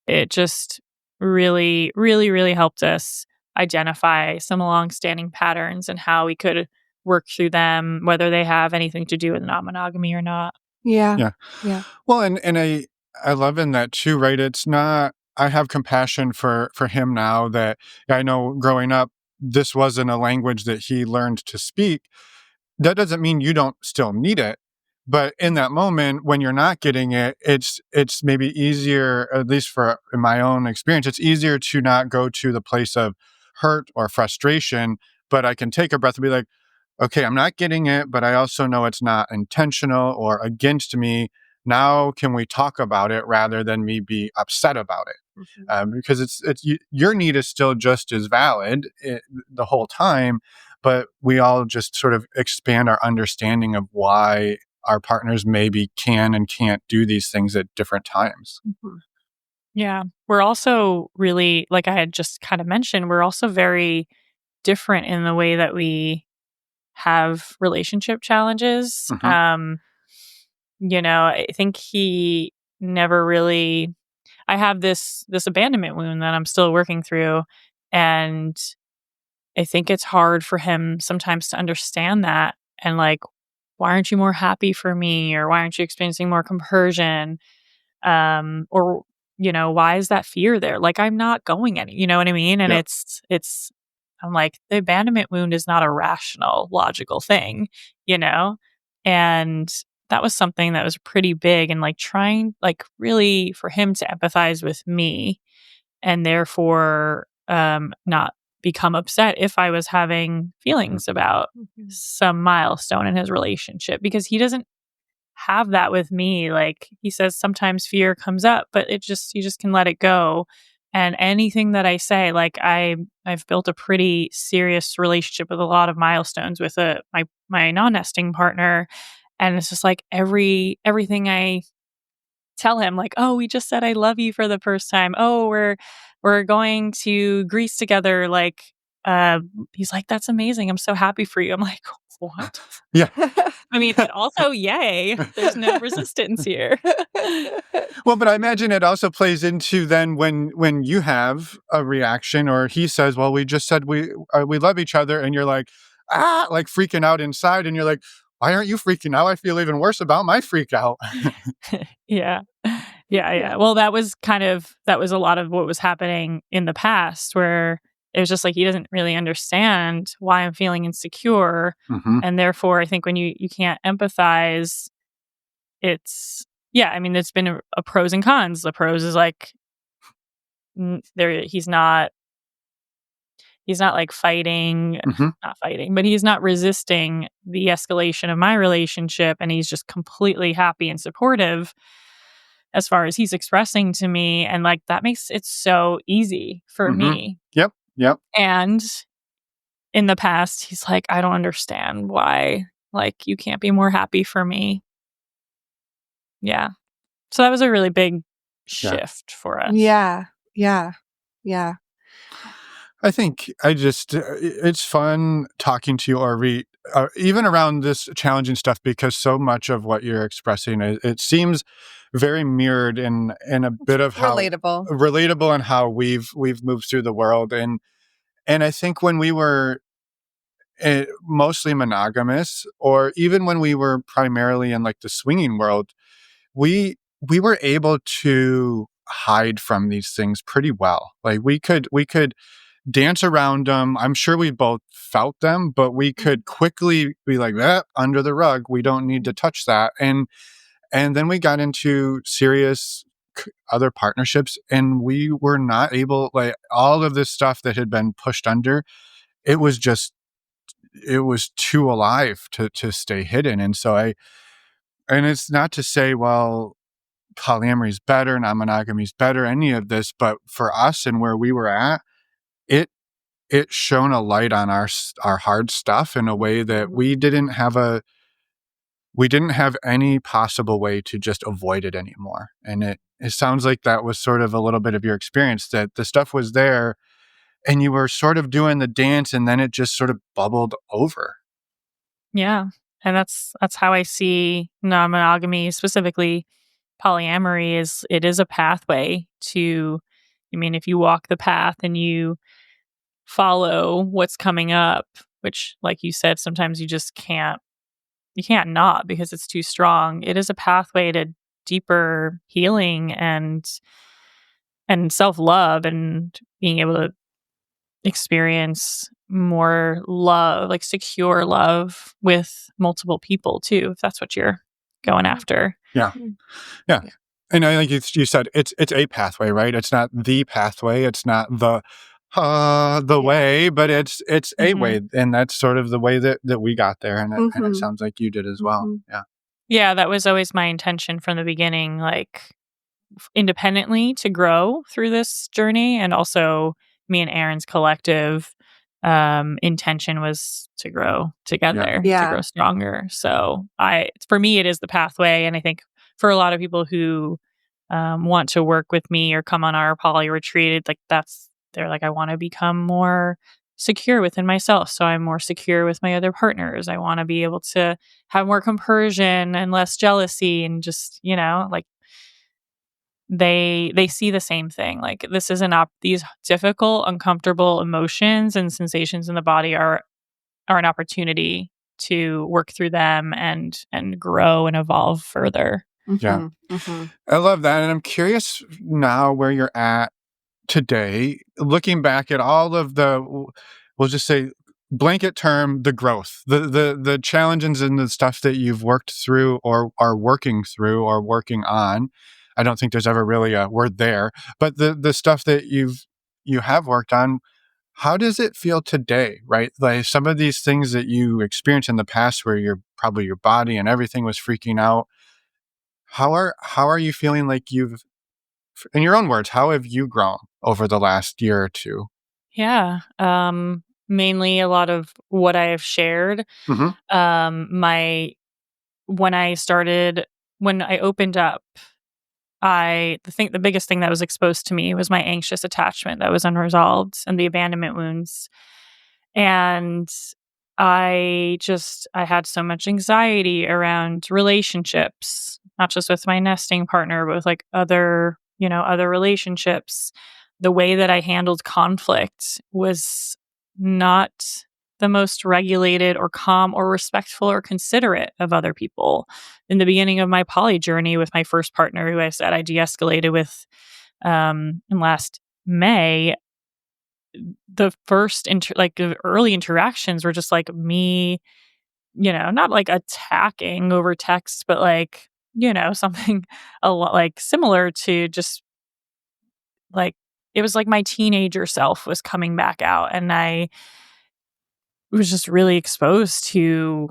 it just really, really, really helped us identify some long-standing patterns and how we could work through them, whether they have anything to do with non-monogamy or not. Yeah. Yeah. Yeah. Well, and I love in that too, right? It's not, I have compassion for him now that I know growing up, this wasn't a language that he learned to speak. That doesn't mean you don't still need it. But in that moment when you're not getting it, it's maybe easier, at least for in my own experience, it's easier to not go to the place of hurt or frustration, but I can take a breath and be like, okay, I'm not getting it, but I also know it's not intentional or against me. Now, can we talk about it rather than me be upset about it? Because your need is still just as valid the whole time, but we all just sort of expand our understanding of why our partners maybe can and can't do these things at different times. Mhm. Yeah. We're also really, like I had just kind of mentioned, we're also very different in the way that we have relationship challenges. Hmm. I think he never really, I have this abandonment wound that I'm still working through, and I think it's hard for him sometimes to understand that, and like, why aren't you more happy for me, or why aren't you experiencing more compersion, or why is that fear there? Like, I'm not going any, you know what I mean? And Yep. it's I'm like, the abandonment wound is not a rational, logical thing, you know? And that was something that was pretty big, and like trying, like, really for him to empathize with me, and therefore not become upset if I was having feelings about some milestone in his relationship, because he doesn't have that with me. Like, he says sometimes fear comes up, but you just can let it go. And anything that I say, like, I've built a pretty serious relationship with a lot of milestones with my non-nesting partner, and it's just like everything I tell him, like, oh, we just said I love you for the first time. Oh, we're going to Greece together. Like, he's like, that's amazing. I'm so happy for you. I'm like, what? Yeah. I mean, and also, yay, there's no resistance here. Well, but I imagine it also plays into then when you have a reaction or he says, "Well, we just said we love each other," and you're like, like freaking out inside, and you're like, "Why aren't you freaking out? I feel even worse about my freak out." Yeah. Yeah, yeah. Well, that was a lot of what was happening in the past, where it was just like he doesn't really understand why I'm feeling insecure, Hmm. and therefore I think when you can't empathize, it's yeah, I mean, it's been a pros and cons. The pros is like, there he's not like fighting, Hmm. not fighting, but he's not resisting the escalation of my relationship, and he's just completely happy and supportive. as far as he's expressing to me. And like, that makes it so easy for me. Yep. And in the past, he's like, I don't understand why, like, you can't be more happy for me. Yeah. So that was a really big shift for us. Yeah. I think it's fun talking to you, Orit, even around this challenging stuff, because so much of what you're expressing, it seems very mirrored in a bit of how relatable and how we've moved through the world. And I think when we were mostly monogamous, or even when we were primarily in like the swinging world, we were able to hide from these things pretty well. Like we could dance around them. I'm sure we both felt them, but we could quickly be like, under the rug. We don't need to touch that. And then we got into serious other partnerships, and we were not able, like, all of this stuff that had been pushed under, it was too alive to stay hidden. And so and it's not to say, well, polyamory is better, non-monogamy is better, any of this, but for us and where we were at, it shone a light on our hard stuff in a way that we didn't have any possible way to just avoid it anymore. And it sounds like that was sort of a little bit of your experience, that the stuff was there and you were sort of doing the dance, and then it just sort of bubbled over. Yeah. And that's how I see non-monogamy, specifically polyamory. It is a pathway to, I mean, if you walk the path and you follow what's coming up, which, like you said, sometimes you can't not, because it's too strong. It is a pathway to deeper healing and self-love, and being able to experience more love, like secure love with multiple people too, if that's what you're going after. Yeah. And I think you said it's a pathway, right? It's not the pathway. It's not the way, but it's a way, and that's sort of the way that we got there, and it sounds like you did as well. Yeah, that was always my intention from the beginning, like independently to grow through this journey, and also me and Aaron's collective intention was to grow together, to grow stronger. So for me, it is the pathway, and I think for a lot of people who want to work with me or come on our poly retreat, like they're like, I want to become more secure within myself, so I'm more secure with my other partners. I want to be able to have more compersion and less jealousy, and just, like, they see the same thing. Like, this is these difficult, uncomfortable emotions and sensations in the body are an opportunity to work through them and grow and evolve further. I love that. And I'm curious now where you're at today, looking back at all of we'll just say blanket term, the growth, the challenges and the stuff that you've worked through or are working through or working on. I don't think there's ever really a word there, but the stuff that you have worked on, how does it feel today, right? Like some of these things that you experienced in the past where your body and everything was freaking out. How are you feeling like in your own words, how have you grown over the last year or two? Yeah. Mainly a lot of what I have shared. When I opened up, the biggest thing that was exposed to me was my anxious attachment that was unresolved and the abandonment wounds. And I had so much anxiety around relationships, not just with my nesting partner, but with like other relationships. The way that I handled conflict was not the most regulated or calm or respectful or considerate of other people. In the beginning of my poly journey with my first partner, who I said I de-escalated with in last May, the first the early interactions were just like me, not like attacking over text, but like, something a lot like similar to just like, it was like my teenager self was coming back out, and I was just really exposed to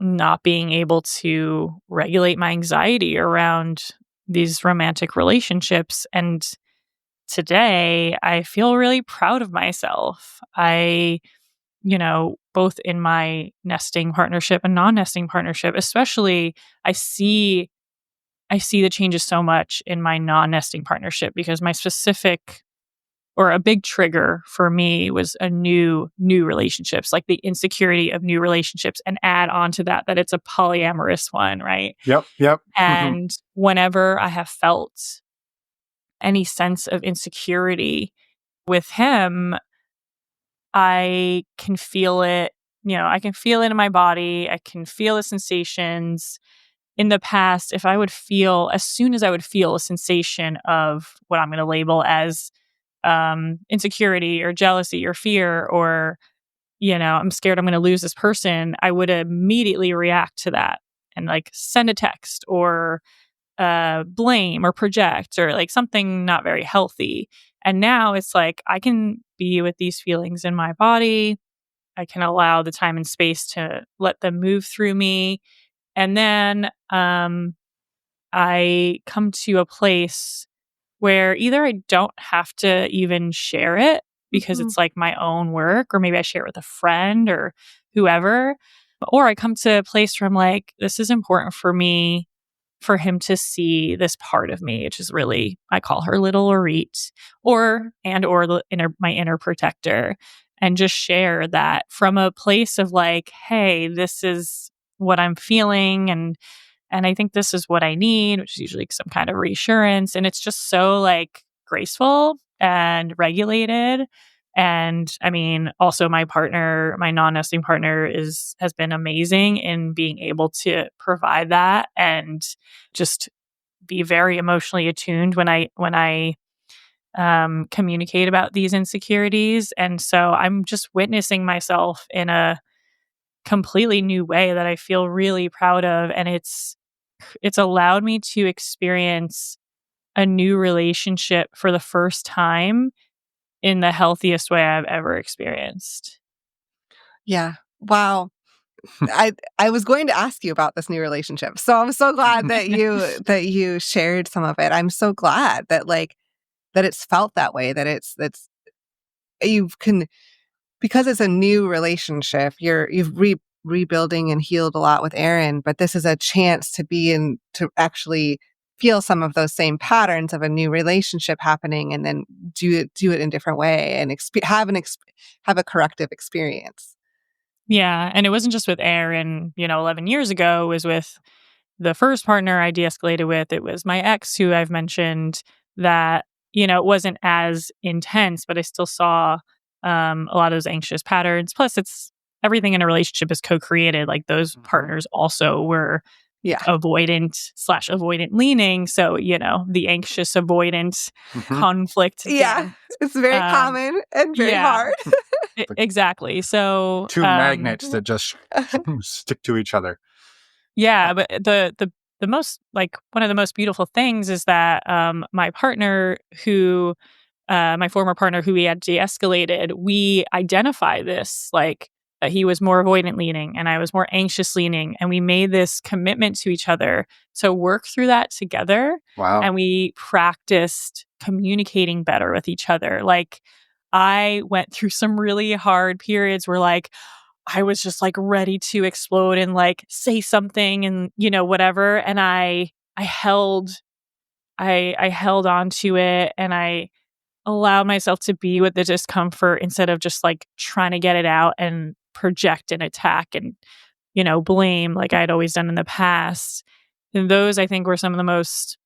not being able to regulate my anxiety around these romantic relationships. And today I feel really proud of myself. Both in my nesting partnership and non-nesting partnership, especially, I see the changes so much in my non-nesting partnership, because my specific or a big trigger for me was new relationships, like the insecurity of new relationships, and add on to that it's a polyamorous one, right? Yep. And whenever I have felt any sense of insecurity with him, I can feel it. I can feel it in my body. I can feel the sensations. In the past, as soon as I would feel a sensation of what I'm going to label as insecurity or jealousy or fear, or, I'm scared I'm going to lose this person, I would immediately react to that and like send a text or blame or project or like something not very healthy. And now it's like I can be with these feelings in my body. I can allow the time and space to let them move through me. And then I come to a place where either I don't have to even share it because it's like my own work, or maybe I share it with a friend or whoever, or I come to a place where I'm like, this is important for me, for him to see this part of me, which is really, I call her little Orit, or my inner protector, and just share that from a place of like, hey, this is what I'm feeling, and I think this is what I need, which is usually some kind of reassurance. And it's just so like graceful and regulated. And I mean, also my partner, my non-nesting partner has been amazing in being able to provide that and just be very emotionally attuned when I communicate about these insecurities. And so I'm just witnessing myself in a completely new way that I feel really proud of. And it's allowed me to experience a new relationship for the first time in the healthiest way I've ever experienced. Yeah. Wow. I was going to ask you about this new relationship. So I'm so glad that you shared some of it. I'm so glad that that it's felt that way, that's you can, because it's a new relationship, you've rebuilding and healed a lot with Aaron, but this is a chance to actually feel some of those same patterns of a new relationship happening, and then do it in a different way and have a corrective experience. Yeah, and it wasn't just with Aaron, 11 years ago. It was with the first partner I de-escalated with. It was my ex, who I've mentioned, that, it wasn't as intense, but I still saw a lot of those anxious patterns. Plus, it's everything in a relationship is co-created. Like those partners also were avoidant leaning. So, the anxious avoidant conflict. Yeah, it's very common and very hard. Exactly. So two magnets that just stick to each other. Yeah, but the most, like, one of the most beautiful things is that my partner who my former partner who we had de-escalated, we identify this, like, that he was more avoidant leaning and I was more anxious leaning, and we made this commitment to each other to work through that together. Wow. And we practiced communicating better with each other. Like, I went through some really hard periods where, like, I was just like ready to explode and like say something and, whatever. And I held on to it, and I allowed myself to be with the discomfort instead of just like trying to get it out and project and attack and, blame like I'd always done in the past. And those, I think, were some of the most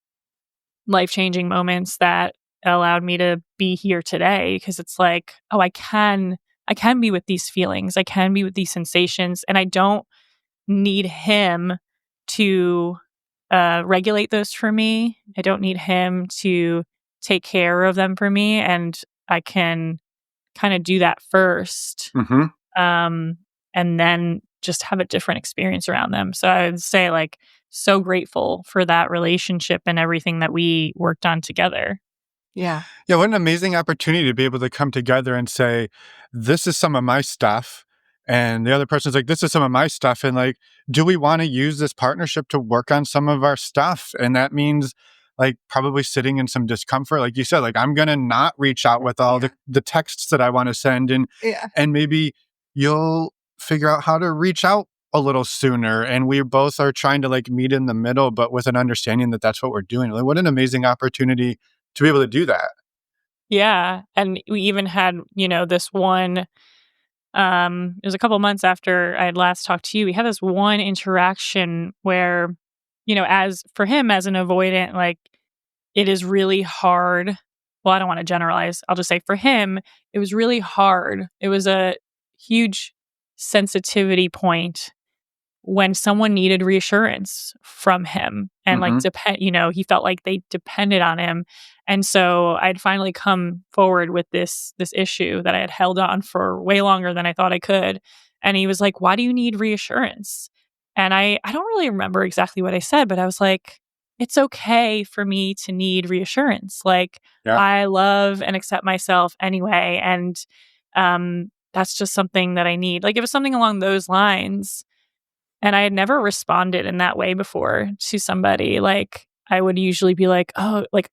life-changing moments that allowed me to be here today, because it's like, oh, I can be with these feelings. I can be with these sensations, and I don't need him to regulate those for me. I don't need him to take care of them for me, and I can kind of do that first, and then just have a different experience around them. So I would say, like, so grateful for that relationship and everything that we worked on together. Yeah. Yeah, what an amazing opportunity to be able to come together and say, this is some of my stuff. And the other person's like, this is some of my stuff. And like, do we want to use this partnership to work on some of our stuff? And that means like probably sitting in some discomfort. Like you said, like I'm going to not reach out with all the texts that I want to send. And maybe you'll figure out how to reach out a little sooner. And we both are trying to like meet in the middle, but with an understanding that that's what we're doing. Like, what an amazing opportunity to be able to do that. Yeah. And we even had, this one, it was a couple months after I had last talked to you. We had this one interaction where, as for him as an avoidant, like it is really hard. Well, I don't want to generalize. I'll just say for him, it was really hard. It was a huge sensitivity point when someone needed reassurance from him and he felt like they depended on him. And so I'd finally come forward with this issue that I had held on for way longer than I thought I could. And he was like, "Why do you need reassurance?" And I don't really remember exactly what I said, but I was like, it's okay for me to need reassurance. Like I love and accept myself anyway. And that's just something that I need. Like it was something along those lines. And I had never responded in that way before to somebody. Like I would usually be like, oh, like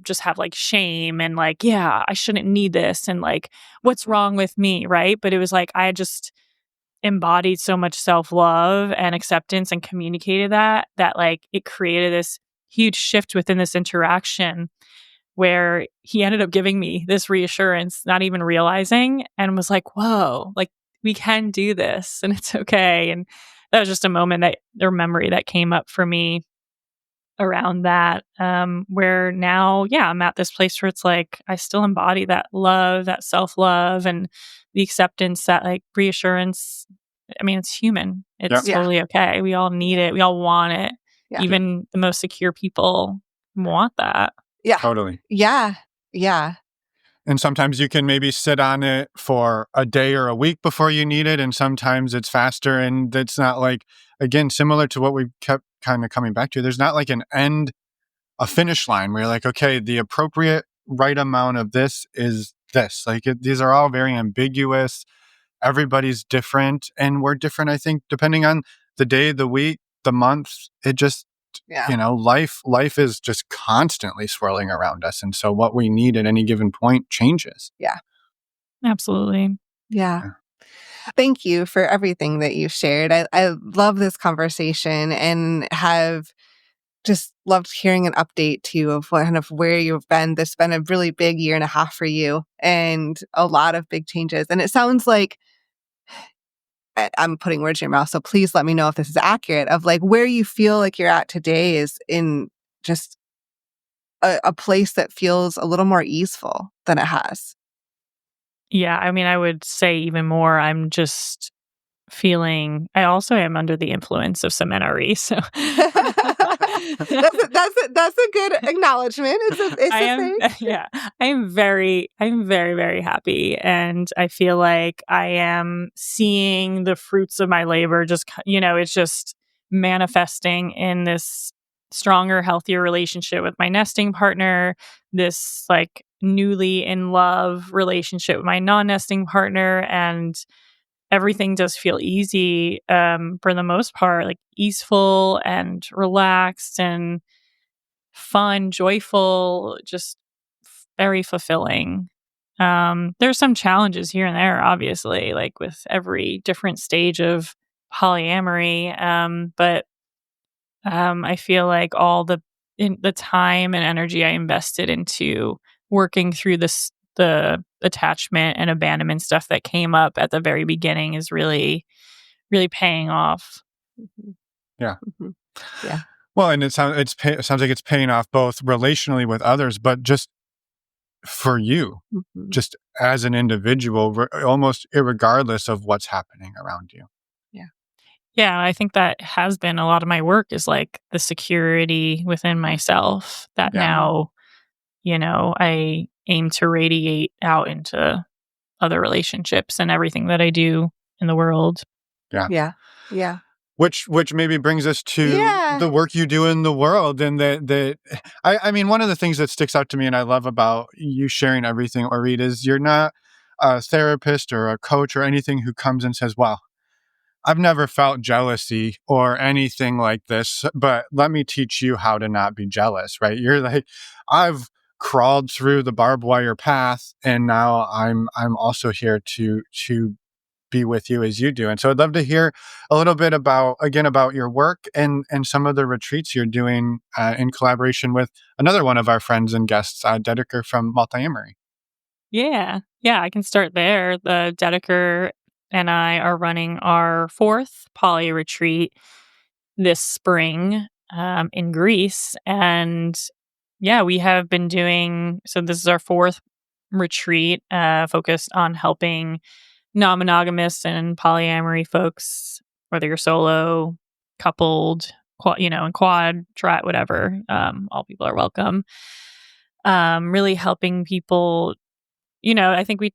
just have like shame and like, yeah, I shouldn't need this. And like, what's wrong with me? Right. But it was like, I had just embodied so much self-love and acceptance and communicated that like it created this huge shift within this interaction where he ended up giving me this reassurance, not even realizing, and was like, whoa, like we can do this and it's okay. And that was just a moment or memory that came up for me around that, where now, I'm at this place where it's like, I still embody that love, that self-love and the acceptance, that like reassurance. I mean, it's human. It's totally okay. We all need it. We all want it. Yeah. Even the most secure people want that. Yeah. Totally. Yeah. Yeah. And sometimes you can maybe sit on it for a day or a week before you need it. And sometimes it's faster. And it's not like, again, similar to what we kept kind of coming back to, there's not like a finish line where you're like, okay, the appropriate right amount of this is this. Like these are all very ambiguous. Everybody's different. And we're different, I think, depending on the day, the week, the month. It just, life is just constantly swirling around us. And so what we need at any given point changes. Yeah. Absolutely. Yeah. Thank you for everything that you've shared. I love this conversation and have just loved hearing an update too of kind of where you've been. This has been a really big year and a half for you and a lot of big changes. And it sounds like I'm putting words in your mouth, so please let me know if this is accurate, of like where you feel like you're at today is in just a place that feels a little more easeful than it has. Yeah, I mean, I would say even more, I'm just feeling, I also am under the influence of some NRE, so that's a good acknowledgement. I'm very, very happy, and I feel like I am seeing the fruits of my labor. Just it's just manifesting in this stronger, healthier relationship with my nesting partner. This like newly in love relationship with my non-nesting partner, and everything does feel easy, for the most part, like easeful and relaxed and fun, joyful, just very fulfilling. There's some challenges here and there, obviously, like with every different stage of polyamory. But I feel like all the time and energy I invested into working through the attachment and abandonment stuff that came up at the very beginning is really, really paying off. Yeah. Mm-hmm. Yeah. Well, and it sounds like it's paying off both relationally with others, but just for you, just as an individual, almost irregardless of what's happening around you. Yeah. Yeah, I think that has been a lot of my work, is like the security within myself that now, I aim to radiate out into other relationships and everything that I do in the world. Yeah. Yeah. Yeah. Which maybe brings us to the work you do in the world. And I mean, one of the things that sticks out to me and I love about you sharing everything, Orit, is you're not a therapist or a coach or anything who comes and says, well, I've never felt jealousy or anything like this, but let me teach you how to not be jealous, right? You're like, I've crawled through the barbed wire path, and now I'm also here to be with you as you do. And so I'd love to hear a little bit about your work and some of the retreats you're doing in collaboration with another one of our friends and guests, Dedeker from Multiamory. Yeah. Yeah, I can start there. The Dedeker and I are running our fourth poly retreat this spring in Greece. And yeah, we have been doing so. This is our fourth retreat focused on helping non monogamous and polyamory folks, whether you're solo, coupled, and quad, try whatever. All people are welcome. Really helping people. I think we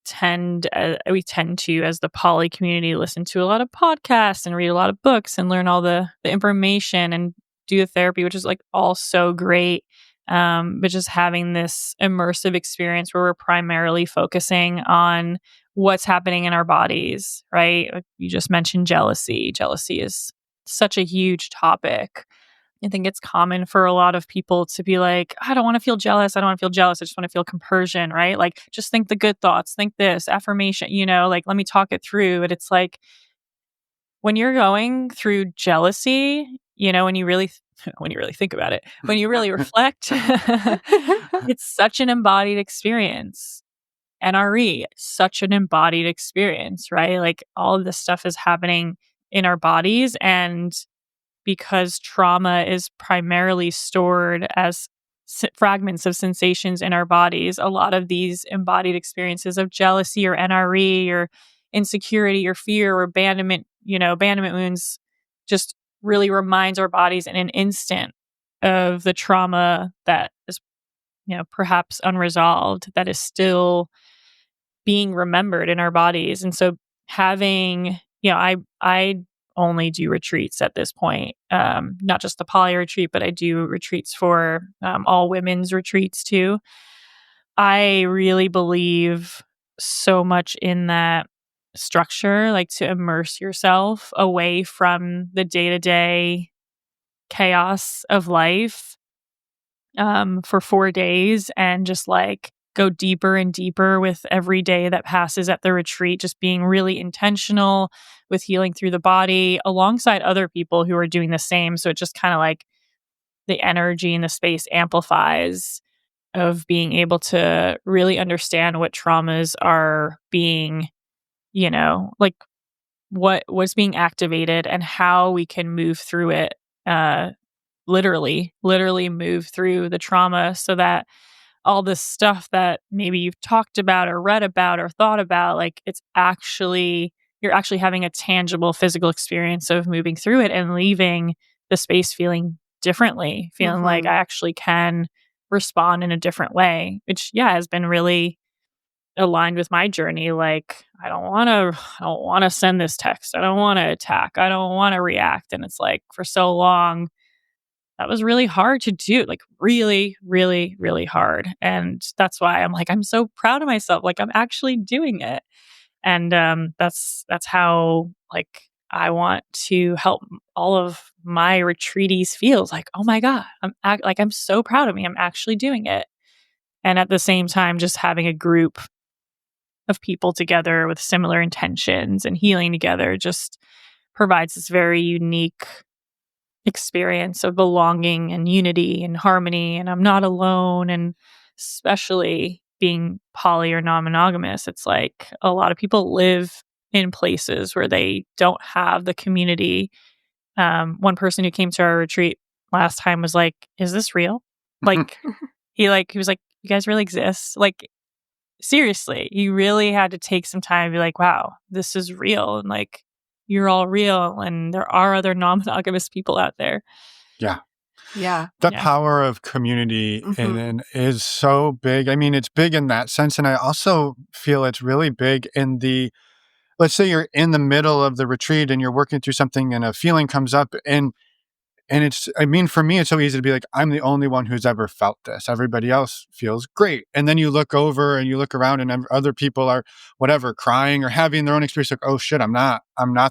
tend to, as the poly community, listen to a lot of podcasts and read a lot of books and learn all the information and do the therapy, which is like all so great. But just having this immersive experience where we're primarily focusing on what's happening in our bodies, right? Like you just mentioned jealousy. Jealousy is such a huge topic. I think it's common for a lot of people to be like, I don't want to feel jealous. I don't want to feel jealous. I just want to feel compersion, right? Like, just think the good thoughts, think this affirmation, like, let me talk it through. But it's like, when you're going through jealousy, when you really, when you really think about it, when you really reflect, it's such an embodied experience. NRE, such an embodied experience, right? Like, all of this stuff is happening in our bodies, and because trauma is primarily stored as fragments of sensations in our bodies, a lot of these embodied experiences of jealousy or NRE or insecurity or fear or abandonment wounds just really reminds our bodies in an instant of the trauma that is, perhaps unresolved, that is still being remembered in our bodies. And so having, I only do retreats at this point, not just the poly retreat, but I do retreats for all women's retreats too. I really believe so much in that structure, like to immerse yourself away from the day-to-day chaos of life for 4 days and just like go deeper and deeper with every day that passes at the retreat, just being really intentional with healing through the body alongside other people who are doing the same. So it just kind of like the energy in the space amplifies of being able to really understand what traumas are being, like what was being activated and how we can move through it, literally move through the trauma so that all this stuff that maybe you've talked about or read about or thought about, like you're actually having a tangible physical experience of moving through it and leaving the space feeling differently, feeling like I actually can respond in a different way, which has been really aligned with my journey. Like, I don't want to send this text. I don't want to attack. I don't want to react. And it's like, for so long, that was really hard to do, like really, really, really hard. And that's why I'm like, I'm so proud of myself. Like, I'm actually doing it. And that's how, like, I want to help all of my retreatees feel like, oh my God, I'm so proud of me. I'm actually doing it. And at the same time, just having a group of people together with similar intentions and healing together just provides this very unique experience of belonging and unity and harmony, and I'm not alone. And especially being poly or non-monogamous, it's like a lot of people live in places where they don't have the community. One person who came to our retreat last time was like, is this real? Like he was like, you guys really exist? Like, seriously, he really had to take some time to be like, wow, this is real. And like, you're all real, and there are other non-monogamous people out there. Yeah. Yeah. The power of community and is so big. I mean, it's big in that sense. And I also feel it's really big in let's say you're in the middle of the retreat and you're working through something and a feeling comes up, and And for me, it's so easy to be like, I'm the only one who's ever felt this. Everybody else feels great. And then you look over and you look around and other people are whatever, crying or having their own experience. Like, oh shit, I'm not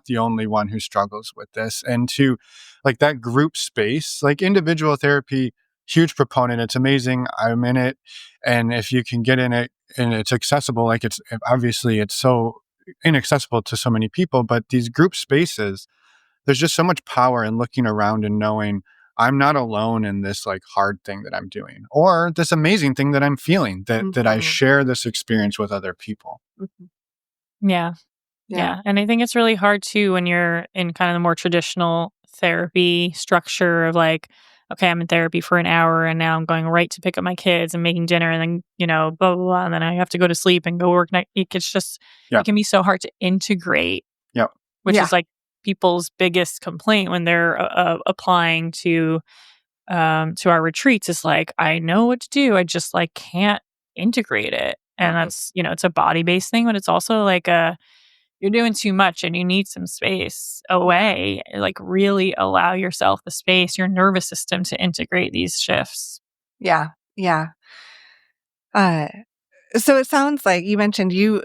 the only one who struggles with this. And to like that group space, like individual therapy, huge proponent. It's amazing. I'm in it. And if you can get in it and it's accessible, like it's obviously it's so inaccessible to so many people, but these group spaces, there's just so much power in looking around and knowing I'm not alone in this like hard thing that I'm doing or this amazing thing that I'm feeling, that I share this experience with other people. Yeah. And I think it's really hard too when you're in kind of the more traditional therapy structure of like, okay, I'm in therapy for an hour and now I'm going right to pick up my kids and making dinner and then, blah, blah, blah, and then I have to go to sleep and go work. It's just, it can be so hard to integrate, which is like people's biggest complaint when they're applying to our retreats is like, I know what to do. I just like can't integrate it. And that's, it's a body-based thing, but it's also like you're doing too much and you need some space away. Like really allow yourself the space, your nervous system to integrate these shifts. Yeah. So it sounds like you mentioned you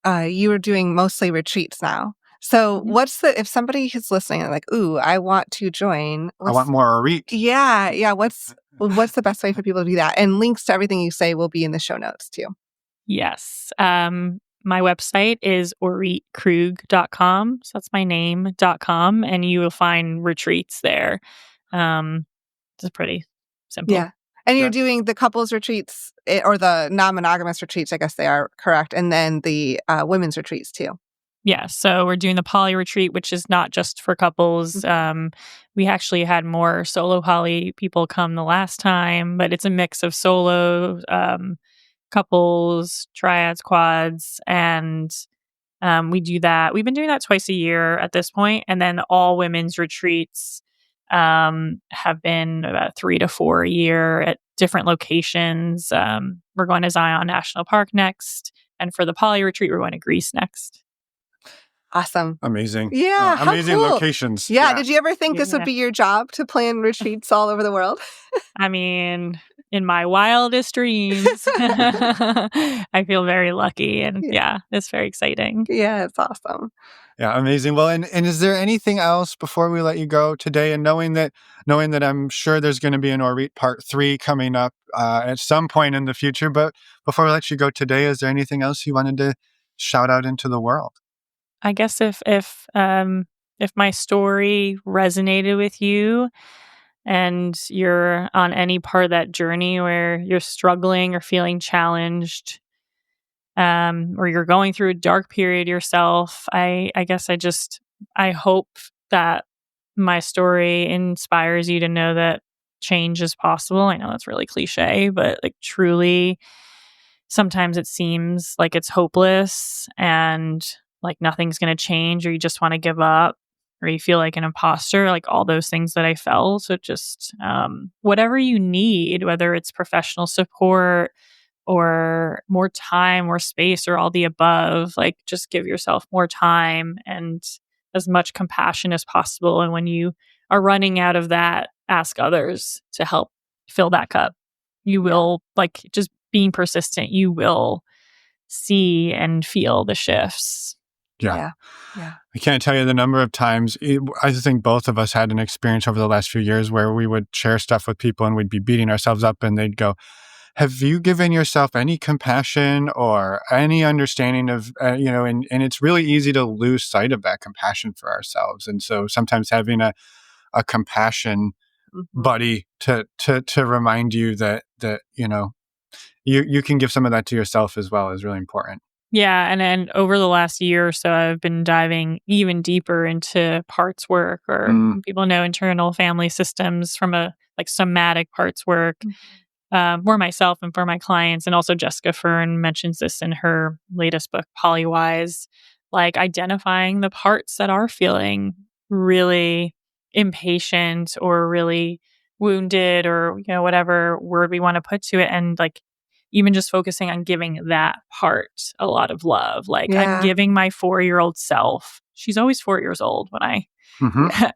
were doing mostly retreats now. So if somebody is listening and like, ooh, I want to join. I want more Orit. Yeah. What's the best way for people to do that? And links to everything you say will be in the show notes too. Yes. My website is oritkrug.com. So that's my name.com. And you will find retreats there. It's pretty simple. Yeah. And you're doing the couples retreats or the non-monogamous retreats, I guess they are correct. And then the women's retreats too. Yeah. So we're doing the poly retreat, which is not just for couples. We actually had more solo poly people come the last time, but it's a mix of solo, couples, triads, quads, and we do that. We've been doing that twice a year at this point, and then all women's retreats have been about 3 to 4 a year at different locations. We're going to Zion National Park next, and for the poly retreat, we're going to Greece next. Awesome. Amazing. Yeah. Amazing Cool. locations. Yeah. Did you ever think this would be your job to plan retreats all over the world? I mean, in my wildest dreams, I feel very lucky. And it's very exciting. Yeah, it's awesome. Yeah, amazing. Well, and is there anything else before we let you go today? And knowing that I'm sure there's going to be an Orit Part 3 coming up at some point in the future. But before we let you go today, is there anything else you wanted to shout out into the world? I guess if my story resonated with you and you're on any part of that journey where you're struggling or feeling challenged, or you're going through a dark period yourself, I guess I hope that my story inspires you to know that change is possible. I know that's really cliche, but like truly, sometimes it seems like it's hopeless and like nothing's going to change, or you just want to give up, or you feel like an imposter, like all those things that I felt. So just whatever you need, whether it's professional support or more time or space or all the above, like just give yourself more time and as much compassion as possible. And when you are running out of that, ask others to help fill that cup. You will, like, just being persistent, you will see and feel the shifts. Yeah. I can't tell you the number of times. I think both of us had an experience over the last few years where we would share stuff with people and we'd be beating ourselves up and they'd go, have you given yourself any compassion or any understanding of, and it's really easy to lose sight of that compassion for ourselves. And so sometimes having a compassion buddy to remind you that you can give some of that to yourself as well is really important. Yeah. And then over the last year or so, I've been diving even deeper into parts work, or people know internal family systems from a like somatic parts work for myself and for my clients. And also Jessica Fern mentions this in her latest book, Polywise, like identifying the parts that are feeling really impatient or really wounded, or, whatever word we want to put to it. And like, even just focusing on giving that part a lot of love. Like I'm giving my 4-year-old self she's always 4 years old when I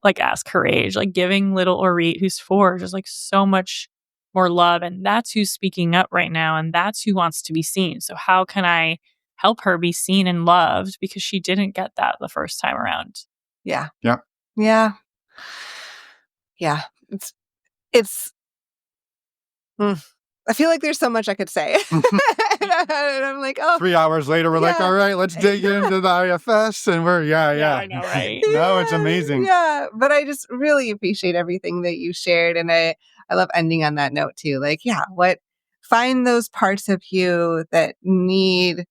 like ask her age, like giving little Orit, who's 4, just like so much more love. And that's who's speaking up right now. And that's who wants to be seen. So how can I help her be seen and loved, because she didn't get that the first time around? Yeah. Yeah. Yeah. Yeah. It's I feel like there's so much I could say. And I'm like, 3 hours later, we're like, all right, let's dig into the IFS. And we're, I know, right? No, it's amazing. Yeah. But I just really appreciate everything that you shared. And I love ending on that note too. Like, find those parts of you that need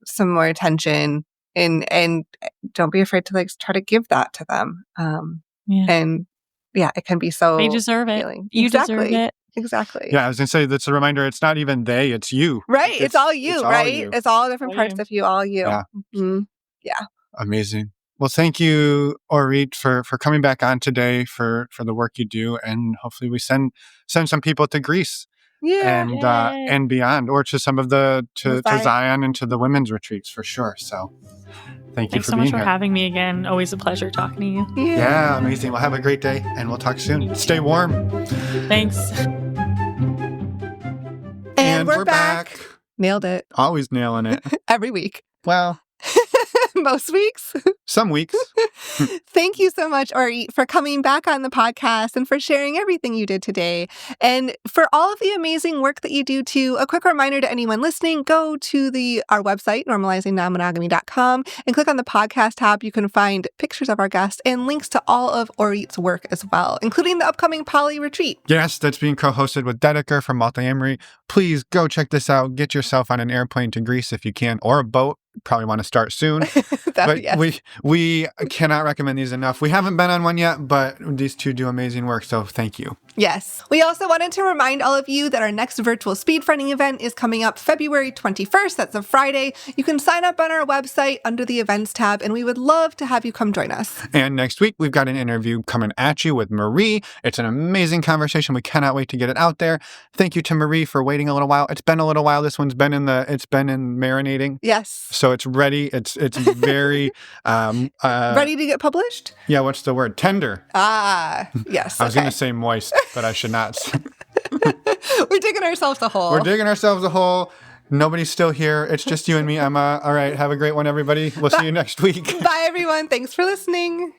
some more attention, and don't be afraid to like try to give that to them. And it can be so they deserve it. healing. You deserve it. Exactly. Yeah, I was going to say, that's a reminder. It's not even they, it's you. Right. It's all you, right? It's all different parts of you, all you. Yeah. Yeah. Amazing. Well, thank you, Orit, for coming back on today, for the work you do. And hopefully we send some people to Greece. Yeah. And beyond, or to some of to Zion and to the women's retreats for sure. So thanks so much for having me again. Always a pleasure talking to you. Yeah, amazing. Well, have a great day, and we'll talk soon. Stay warm. Thanks. And we're back. Nailed it. Always nailing it. Every week. Well, most weeks. Some weeks. Thank you so much, Orit, for coming back on the podcast and for sharing everything you did today. And for all of the amazing work that you do too, a quick reminder to anyone listening, go to our website, normalizingnonmonogamy.com, and click on the podcast tab. You can find pictures of our guests and links to all of Orit's work as well, including the upcoming Poly Retreat. Yes, that's being co-hosted with Dedeker from Multi-Amory. Please go check this out. Get yourself on an airplane to Greece if you can, or a boat. Probably want to start soon. We cannot recommend these enough. We haven't been on one yet, but these two do amazing work, so thank you. Yes. We also wanted to remind all of you that our next virtual speedfriending event is coming up February 21st. That's a Friday. You can sign up on our website under the events tab, and we would love to have you come join us. And next week, we've got an interview coming at you with Marie. It's an amazing conversation. We cannot wait to get it out there. Thank you to Marie for waiting a little while. It's been a little while. This one's been in marinating. Yes. So it's ready. It's very ready to get published? Yeah, what's the word? Tender. Ah, yes. I was going to say moist, but I should not. We're digging ourselves a hole. Nobody's still here. It's just you and me, Emma. All right. Have a great one, everybody. We'll see you next week. Bye, everyone. Thanks for listening.